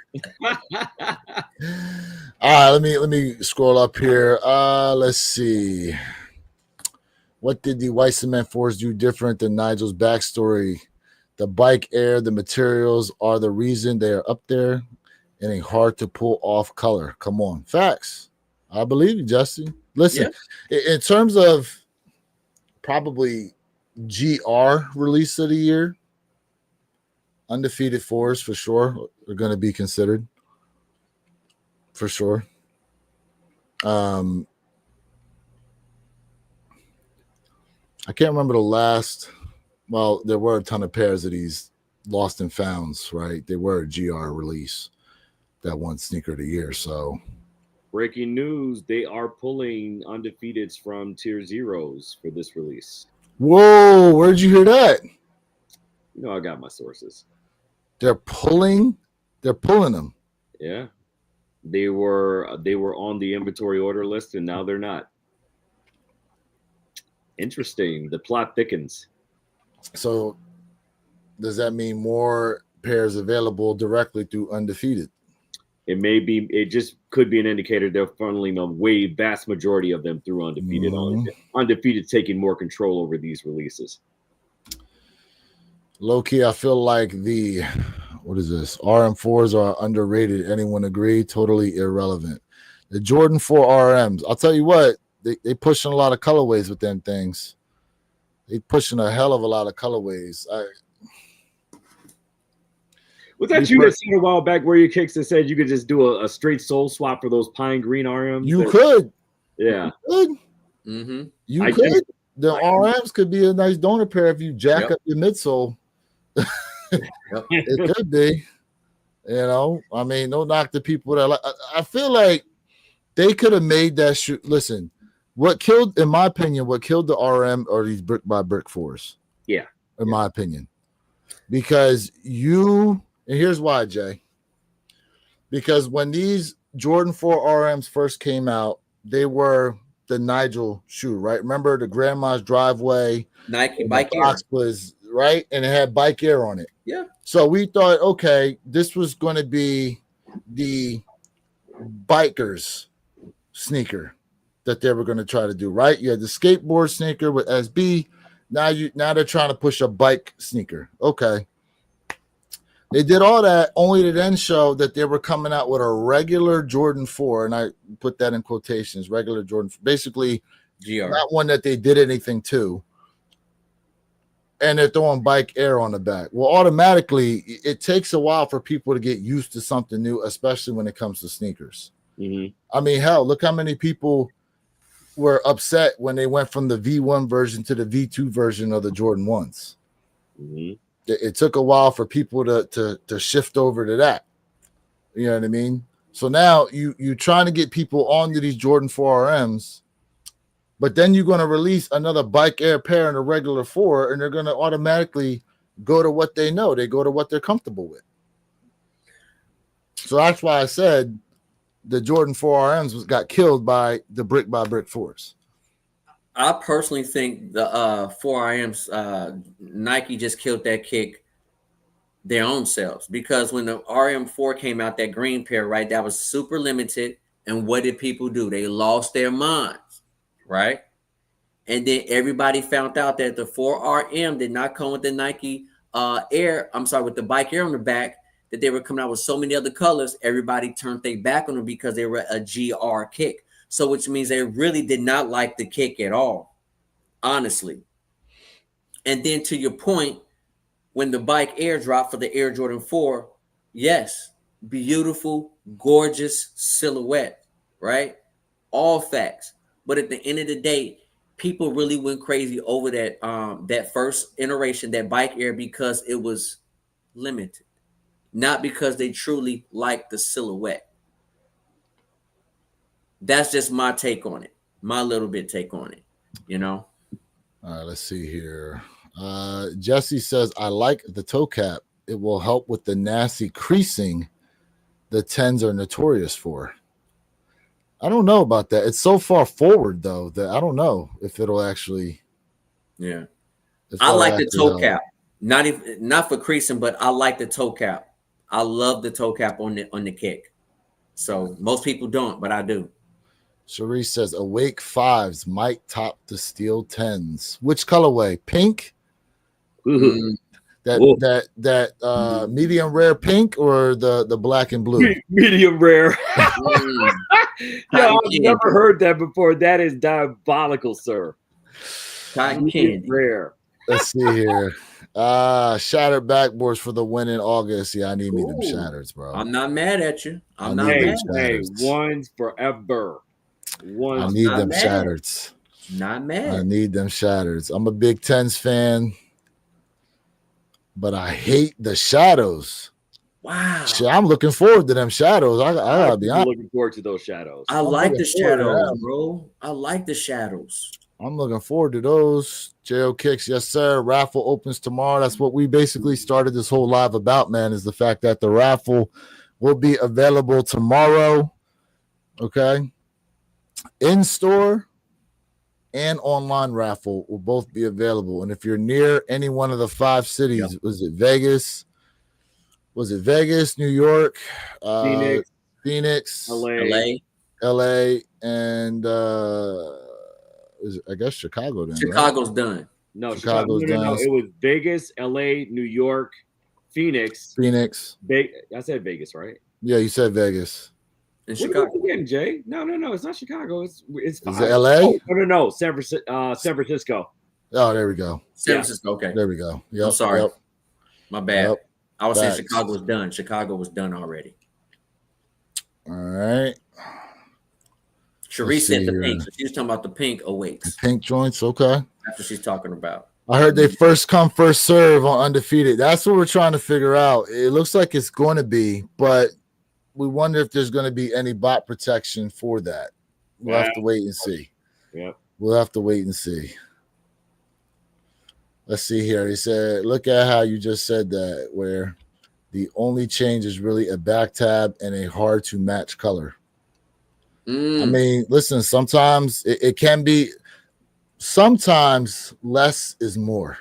All right, let me scroll up here. Let's see. What did the White Cement 4s do different than Nigel's backstory? The bike air, the materials are the reason they are up there and a hard to pull off color. Come on. Facts. I believe you, Justin. Listen, in terms of probably GR release of the year, Undefeated 4s for sure are going to be considered. For sure. I can't remember the last. Well, there were a ton of pairs of these lost and founds, right? They were a GR release, that one sneaker of the year. So, breaking news: they are pulling Undefeateds from Tier Zeros for this release. Whoa! Where'd you hear that? You know, I got my sources. They're pulling them. Yeah. They were on the inventory order list, and now they're not. Interesting. The plot thickens. So does that mean more pairs available directly through Undefeated? It may be. It just could be an indicator they're funneling a vast majority of them through Undefeated. Undefeated taking more control over these releases. Low key, I feel like what is this? RM4s are underrated. Anyone agree? Totally irrelevant. The Jordan 4 RMs. I'll tell you what, they pushing a lot of colorways with them things. They pushing a hell of a lot of colorways. Was that you that said a while back where your kicks that said you could just do a straight soul swap for those pine green RMs? You could. Yeah. You could. Mm-hmm. You could. The RMs could be a nice donor pair if you jack up your midsole. It could be. You know, I mean, no knock to people that like. I feel like they could have made that shoe. Listen, in my opinion, what killed the RM are these brick by brick 4s. Yeah. In my opinion. Because and here's why, Jay. Because when these Jordan 4 RMs first came out, they were the Nigel shoe, right? Remember the grandma's driveway? Nike Bike Air. Was right, and it had Bike Air on it. Yeah. So we thought, okay, this was going to be the bikers sneaker that they were going to try to do, right? You had the skateboard sneaker with SB. Now they're trying to push a bike sneaker. Okay. They did all that only to then show that they were coming out with a regular Jordan 4, and I put that in quotations, regular Jordan, basically GR. Not one that they did anything to. And they're throwing Bike Air on the back. Well, automatically, it takes a while for people to get used to something new, especially when it comes to sneakers. Mm-hmm. I mean, hell, look how many people were upset when they went from the V1 version to the V2 version of the Jordan 1s. Mm-hmm. It took a while for people to shift over to that. You know what I mean? So now you're trying to get people onto these Jordan 4 RMs, but then you're going to release another Bike Air pair and a regular 4, and they're going to automatically go to what they know. They go to what they're comfortable with. So that's why I said the Jordan 4 RMs got killed by the brick by brick 4s. I personally think the 4RMs, Nike just killed that kick their own selves, because when the RM4 came out, that green pair, right, that was super limited. And what did people do? They lost their minds, right? And then everybody found out that the 4RM did not come with the Nike with the Bike Air on the back, that they were coming out with so many other colors. Everybody turned their back on them because they were a GR kick. So which means they really did not like the kick at all, honestly. And then to your point, when the Bike Air dropped for the Air Jordan 4, yes, beautiful, gorgeous silhouette, right? All facts. But at the end of the day, people really went crazy over that first iteration, that Bike Air, because it was limited, not because they truly liked the silhouette. That's just my take on it, my little bit take on it, you know? All right, let's see here. Jesse says, I like the toe cap. It will help with the nasty creasing the 10s are notorious for. I don't know about that. It's so far forward, though, that I don't know if it'll actually. Yeah. I like the toe cap. Not for creasing, but I like the toe cap. I love the toe cap on the kick. So most people don't, but I do. Cherie says Awake 5s might top the Steel 10s. Which colorway? Pink? Mm-hmm. That medium rare pink or the black and blue? Medium rare. Yeah, I've never heard that before. That is diabolical, sir. Cotton candy. Rare. Let's see here. Shattered backboards for the win in August. Yeah, I need me them shatters, bro. I'm not mad at you. I'm not mad. Hey, one's forever. I need them shatters. Not mad. I need them shatters. I'm a big 10s fan, but I hate the shadows. Wow. I'm looking forward to them shadows. I gotta be honest. Looking forward to those shadows. I like the shadows, bro. I like the shadows. I'm looking forward to those. JO Kicks, yes, sir. Raffle opens tomorrow. That's what we basically started this whole live about, man, is the fact that the raffle will be available tomorrow. Okay. In store and online raffle will both be available. And if you're near any one of the 5 cities, was it Vegas? Was it Vegas, New York, Phoenix, Phoenix, LA. LA, and I guess Chicago then, Chicago's right? done. No, Chicago's no. done. It was Vegas, LA, New York, Phoenix. I said Vegas, right? Yeah, you said Vegas. In What Chicago. again, Jay? No. It's not Chicago. It's 5. Is it LA? Oh, no. San Francisco. Oh, there we go. San Francisco. Okay. There we go. Yep. I'm sorry. Yep. My bad. Yep. I was saying Chicago was done. Chicago was done already. All right. Sharice said the pink. So she was talking about the pink awaits. The pink joints, okay. That's what she's talking about. I heard they first come, first serve on Undefeated. That's what we're trying to figure out. It looks like it's going to be, but we wonder if there's going to be any bot protection for that. We'll have to wait and see. Yep. We'll have to wait and see. Let's see here. He said, look at how you just said that, where the only change is really a back tab and a hard to match color. I mean, listen, sometimes it can be, sometimes less is more,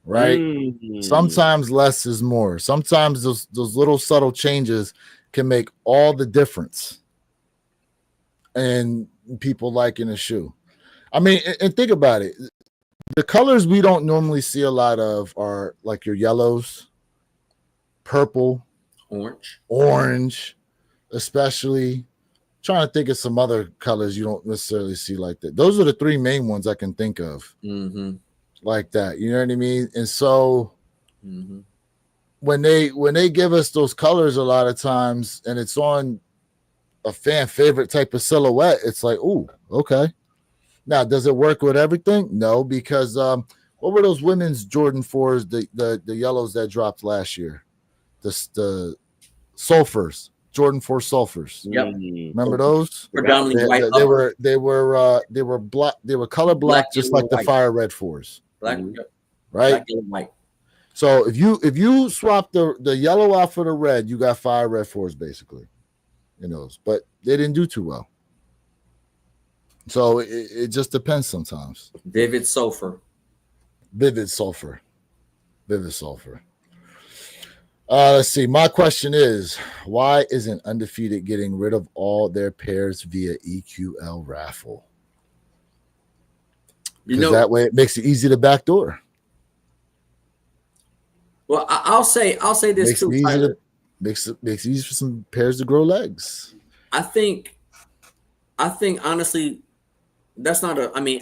right? Sometimes less is more. Sometimes those little subtle changes can make all the difference in people liking a shoe. I mean, and think about it. The colors we don't normally see a lot of are like your yellows, purple, orange, especially. Trying to think of some other colors you don't necessarily see like that. Those are the 3 main ones I can think of like that. You know what I mean? And so when they give us those colors a lot of times and it's on a fan favorite type of silhouette, it's like, ooh, okay. Now, does it work with everything? No, because what were those women's Jordan 4s, the yellows that dropped last year? The sulfurs. Jordan 4 sulfurs. Yep. Remember those? Predominantly white. They were black. They were color black, just like the fire red 4s. Black, right? Black and white. So if you swap the yellow out for the red, you got fire red 4s basically in those. But they didn't do too well. So it just depends sometimes. Vivid sulfur. Let's see. My question is, why isn't Undefeated getting rid of all their pairs via EQL raffle? Because that way it makes it easy to backdoor. Well, I'll say this too. Makes it easy for some pairs to grow legs. I think honestly, that's not a. I mean,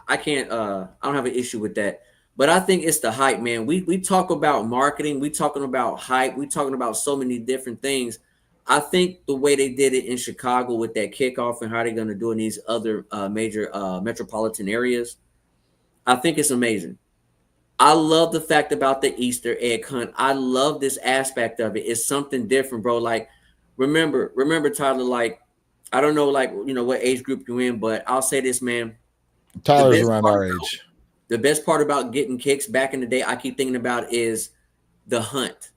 I can't. I don't have an issue with that. But I think it's the hype, man. We talk about marketing. We talking about hype. We talking about so many different things. I think the way they did it in Chicago with that kickoff and how they're going to do it in these other major metropolitan areas, I think it's amazing. I love the fact about the Easter egg hunt. I love this aspect of it. It's something different, bro. Like, remember, Tyler, like, I don't know, like, you know, what age group you're in, but I'll say this, man. Tyler's around our age. The best part about getting kicks back in the day, I keep thinking about is the hunt.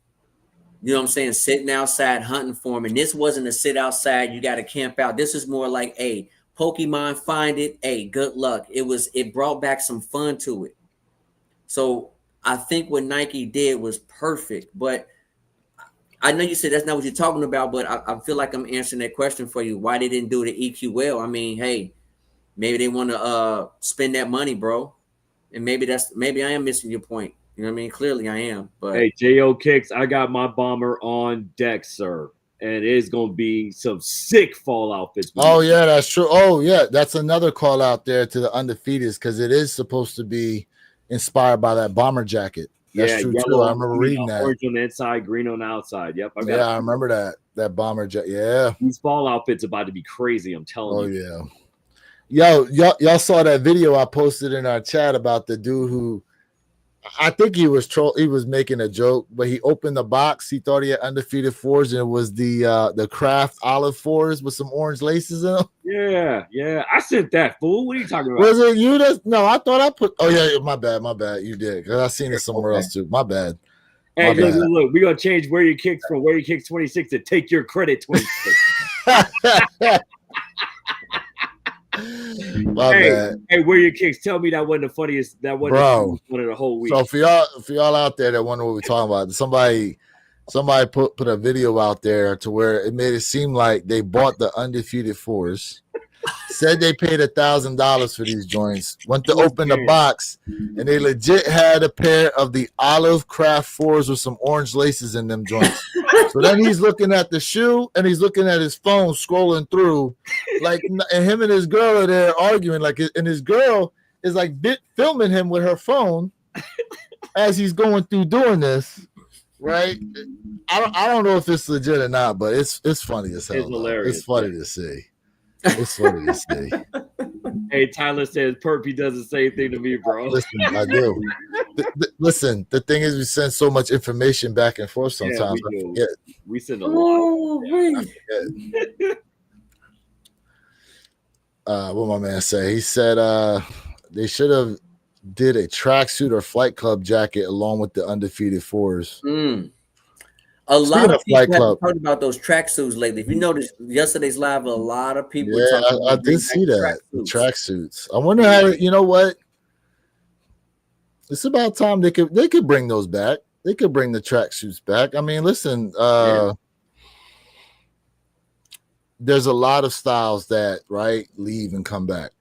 You know what I'm saying? Sitting outside hunting for them. And this wasn't a sit outside, you got to camp out. This is more like, hey, Pokemon, find it. Hey, good luck. It brought back some fun to it. So I think what Nike did was perfect. But I know you said that's not what you're talking about, but I feel like I'm answering that question for you. Why they didn't do the EQL? I mean, hey, maybe they want to spend that money, bro. And maybe I am missing your point. You know what I mean? Clearly I am. But hey, J.O. Kicks, I got my bomber on deck, sir. And it's going to be some sick fall outfits. Oh, yeah, that's true. Oh, yeah, that's another call out there to the Undefeateds because it is supposed to be inspired by that bomber jacket. That's true, too. I remember reading that. Orange on the inside, green on the outside. Yep. I remember that bomber jacket. Yeah. These fall outfits are about to be crazy, I'm telling you. Oh, yeah. Yo, y'all saw that video I posted in our chat about the dude who I think he was making a joke, but he opened the box. He thought he had Undefeated 4s, and it was the Kraft olive 4s with some orange laces in them. Yeah. I sent that, fool. What are you talking about? Was it you? No, I thought I put. Oh yeah, my bad. You did because I seen it somewhere else too. My bad. Hey, look, we're gonna change where you kicked from where you kicked 26 to take your credit 26. Hey, where your kicks? Tell me that wasn't the funniest. That wasn't the funniest one of the whole week. So for y'all out there that wonder what we're talking about, somebody put a video out there to where it made it seem like they bought the Undefeated Fours, said they paid $1,000 for these joints, went to open the box, and they legit had a pair of the olive craft fours with some orange laces in them joints. So then he's looking at the shoe and he's looking at his phone, scrolling through, like, and him and his girl are there arguing, like, and his girl is like filming him with her phone as he's going through doing this. Right? I don't know if it's legit or not, but it's funny as hell. It's hilarious. It's funny to see. It's funny to see. Hey, Tyler says Perpy does the same thing to me, bro. Listen, I do. Listen, the thing is, we send so much information back and forth sometimes. Yeah, we send a lot. What my man say? He said they should have did a tracksuit or Flight Club jacket along with the Undefeated Fours. A lot of people have talked about those tracksuits lately. If you noticed yesterday's live, a lot of people. Yeah, I did see that. Tracksuits. I wonder how. You know what? It's about time they could bring those back. They could bring the tracksuits back. I mean, listen. There's a lot of styles that leave and come back.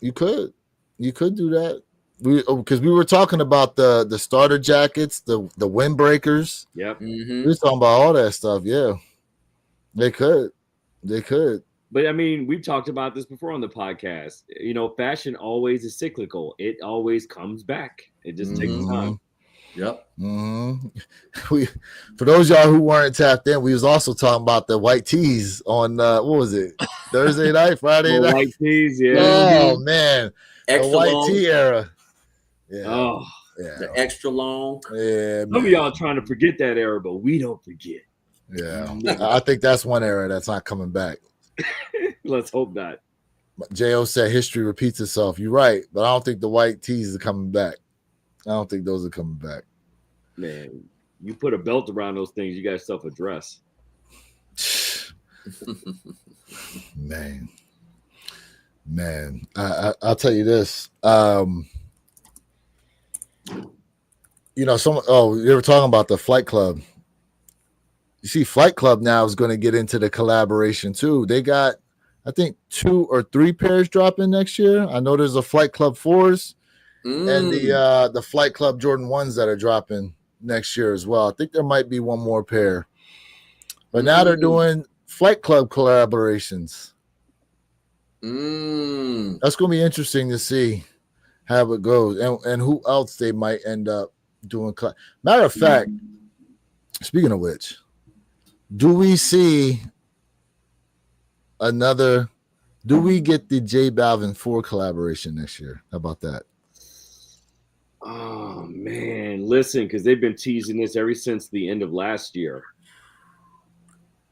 You could do that. Because we were talking about the starter jackets, the windbreakers. Yep. We were talking about all that stuff. Yeah, they could. But I mean, we've talked about this before on the podcast. You know, fashion always is cyclical. It always comes back. It just takes time. Yep. For those of y'all who weren't tapped in, we was also talking about the white tees on what was it? Thursday night, Friday night. White tees, yeah. Oh man, extra the white long tee era. Yeah. Oh, yeah. The extra long. Yeah. Some of y'all trying to forget that era, but we don't forget. Yeah. I think that's one era that's not coming back. Let's hope not. J.O. said history repeats itself. You're right, but I don't think the white tees are coming back. I don't think those are coming back. Man, you put a belt around those things, you got yourself a dress. Man, I'll tell you this. You know, you were talking about the Flight Club. You see, Flight Club now is going to get into the collaboration too. They got, I think, 2 or 3 pairs dropping next year. I know there's a Flight Club 4s and the Flight Club Jordan 1s that are dropping next year as well. I think there might be one more pair. But now they're doing Flight Club collaborations. That's going to be interesting to see how it goes and who else they might end up doing. Matter of fact, speaking of which, do we get the J Balvin 4 collaboration next year? How about that? Oh man, listen, because they've been teasing this ever since the end of last year.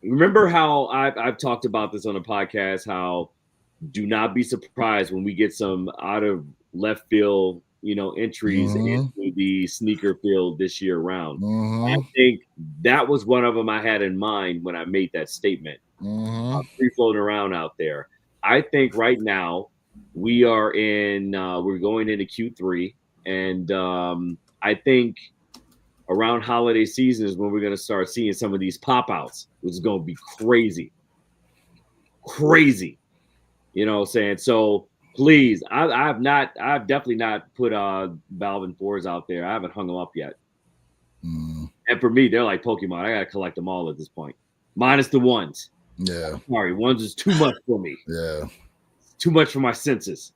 Remember how I've talked about this on the podcast, how do not be surprised when we get some out of left field, entries into the sneaker field this year round. I think that was one of them I had in mind when I made that statement. Free floating around out there. I think right now we're going into Q3, and I think around holiday season is when we're going to start seeing some of these pop outs, which is going to be crazy. You know what I'm saying? So please, I've definitely not put Balvin 4s out there. I haven't hung them up yet. And for me, they're like Pokemon. I gotta collect them all at this point, minus the ones. Yeah. Sorry, ones is too much for me. Yeah. Too much for my senses.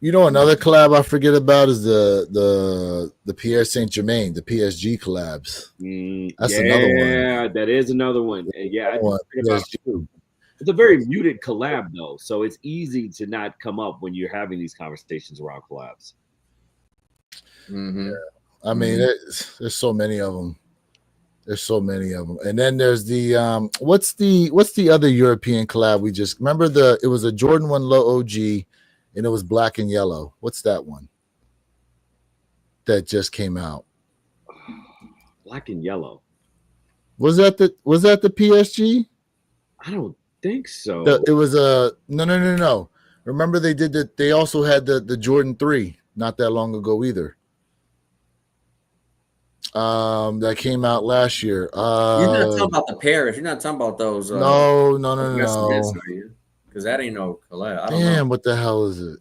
You know, another collab I forget about is the Pierre Saint Germain, the PSG collabs. That's another one. Yeah, that is another one. Yeah, I forget about too. It's a very muted collab, though, so it's easy to not come up when you're having these conversations around collabs. Yeah. I mean, there's so many of them. And then there's the what's the other European collab we just remember? It was a Jordan 1 Low OG, and it was black and yellow. What's that one that just came out? Black and yellow. Was that the PSG? I don't think so. It was a no. Remember they did that. They also had the Jordan 3 not that long ago either. That came out last year. You're not talking about the Paris. You're not talking about those. No. Because that ain't no collab. I don't Damn, know. what the hell is it?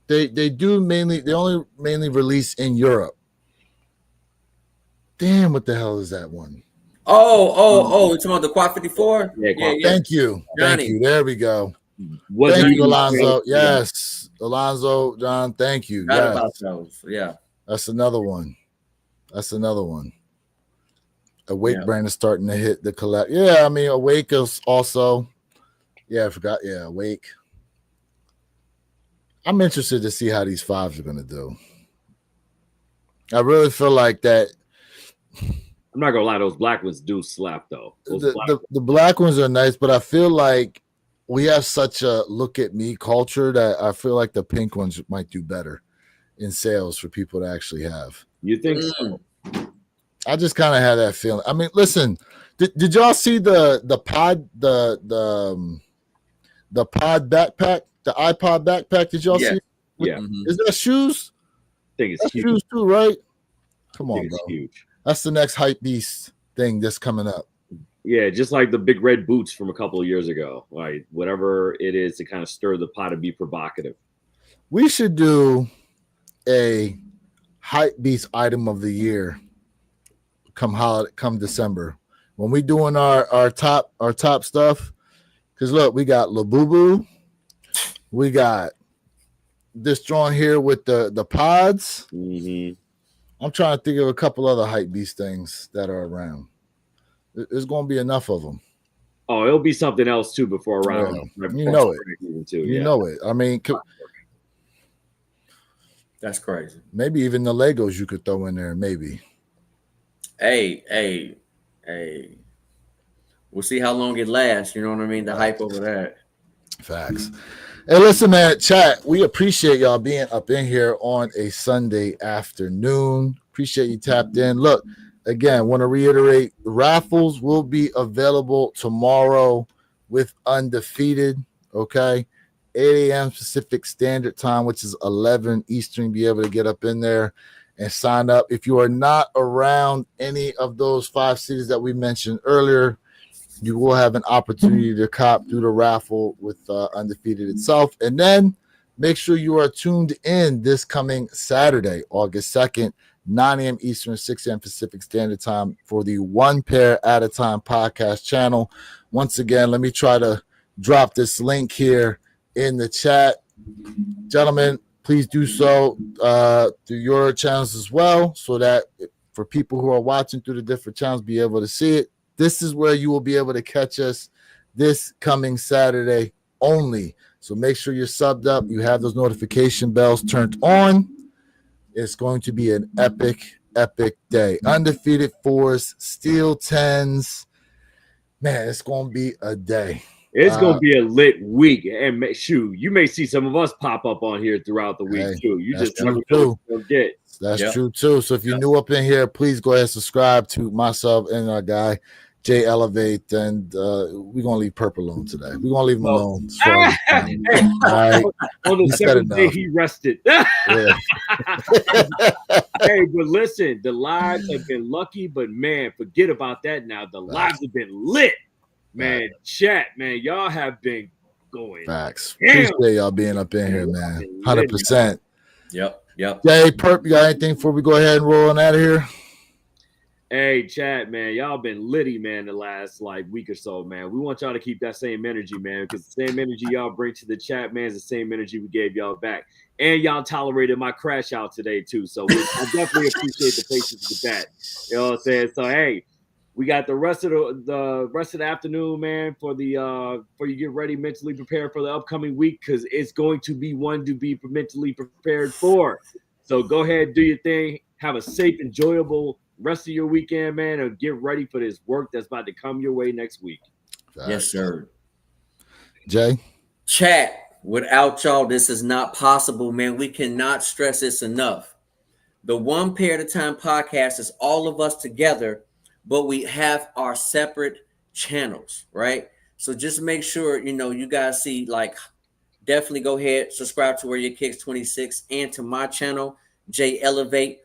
They only mainly release in Europe. Damn, what the hell is that one? Oh, you're talking about the Quad 54? Yeah. Thank you. Johnny. Thank you. There we go. Was Thank he- you, Alonzo. Yes. Alonzo, John, thank you. Forgot Yes. about those. Yeah. That's another one. Awake brand is starting to hit the collab. Yeah, I mean, Awake is also. Yeah, I forgot. Yeah, Awake. I'm interested to see how these fives are going to do. I really feel like that. I'm not gonna lie, those black ones do slap though. The black ones are nice, but I feel like we have such a look at me culture that I feel like the pink ones might do better in sales for people to actually have. You think so? I just kind of had that feeling. I mean, listen, did y'all see the pod the pod backpack, the iPod backpack? Did y'all see? Yeah. Is that shoes? I think it's That's huge. shoes too, right? Come I on, think bro. it's huge. That's the next hype beast thing that's coming up. Yeah, just like the big red boots from a couple of years ago. Right, whatever it is to kind of stir the pot and be provocative. We should do a hype beast item of the year come December when we doing our top stuff. Because look, we got Labubu, we got this drawn here with the pods. Mm-hmm. I'm trying to think of a couple other hype beast things that are around. There's going to be enough of them. Oh, it'll be something else too before around. Yeah. You know it. You know it. I mean, That's crazy. maybe even the Legos you could throw in there. Maybe. Hey. We'll see how long it lasts. You know what I mean? The hype over that. Facts. Hey, listen, man, chat. We appreciate y'all being up in here on a Sunday afternoon. Appreciate you tapped in. Look, again, want to reiterate, the raffles will be available tomorrow with Undefeated. Okay, 8 a.m. Pacific Standard Time, which is 11 Eastern. Be able to get up in there and sign up. If you are not around any of those 5 cities that we mentioned earlier, you will have an opportunity to cop through the raffle with Undefeated itself. And then make sure you are tuned in this coming Saturday, August 2nd, 9 a.m. Eastern, 6 a.m. Pacific Standard Time for the One Pair at a Time podcast channel. Once again, let me try to drop this link here in the chat. Gentlemen, please do so through your channels as well, so that for people who are watching through the different channels, be able to see it. This is where you will be able to catch us this coming Saturday only. So make sure you're subbed up. You have those notification bells turned on. It's going to be an epic day. Undefeated 4s, steel 10s. Man, it's going to be a day. It's going to be a lit week. And shoot, you may see some of us pop up on here throughout the week too. You just never know what you're going to get. That's true too. So if you're new up in here, please go ahead and subscribe to myself and our guy Jay Elevate, and we're gonna leave Purple alone today. We're gonna leave him alone. All right. On the seventh day he rested. Yeah. Hey, but listen, the lives have been lucky, but man, forget about that now. The lives have been lit. Man, chat, man, y'all have been going. Facts. Damn. Appreciate y'all being up in here, man. 100%. Yep. Jay, Perp, you got anything before we go ahead and roll on out of here? Hey, chat, man, y'all been litty, man, the last week or so, man. We want y'all to keep that same energy, man, because the same energy y'all bring to the chat, man, is the same energy we gave y'all back. And y'all tolerated my crash out today too, so I definitely appreciate the patience with that. You know what I'm saying? So hey, we got the rest of the afternoon, man, for you get ready, mentally prepared for the upcoming week, because it's going to be one to be mentally prepared for. So go ahead, do your thing, have a safe, enjoyable rest of your weekend, man, and get ready for this work that's about to come your way next week. Yes, sir. Jay? Chat, without y'all, this is not possible, man. We cannot stress this enough. The One Pair at a Time podcast is all of us together, but we have our separate channels, right? So just make sure, you guys see, like, definitely go ahead, subscribe to Where Your Kicks 26 and to my channel, J Elevate.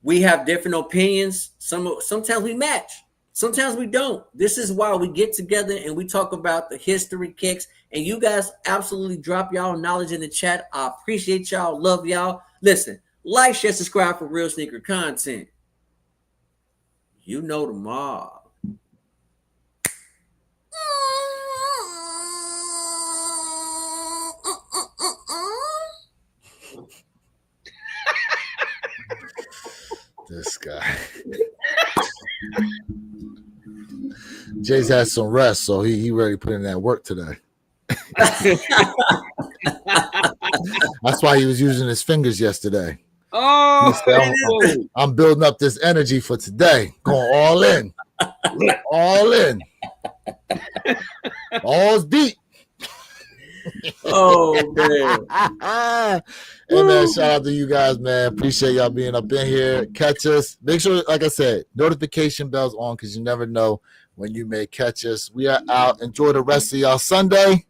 We have different opinions. Sometimes we match, sometimes we don't. This is why we get together and we talk about the history kicks. And you guys absolutely drop y'all knowledge in the chat. I appreciate y'all. Love y'all. Listen, like, share, subscribe for real sneaker content. You know the mob. This guy. Jay's had some rest, so he ready to put in that work today. That's why he was using his fingers yesterday. Oh, said, I'm building up this energy for today. Going all in. All in. All's deep. Oh, man. Hey, man, shout out to you guys, man. Appreciate y'all being up in here. Catch us. Make sure, like I said, notification bells on because you never know when you may catch us. We are out. Enjoy the rest of y'all Sunday.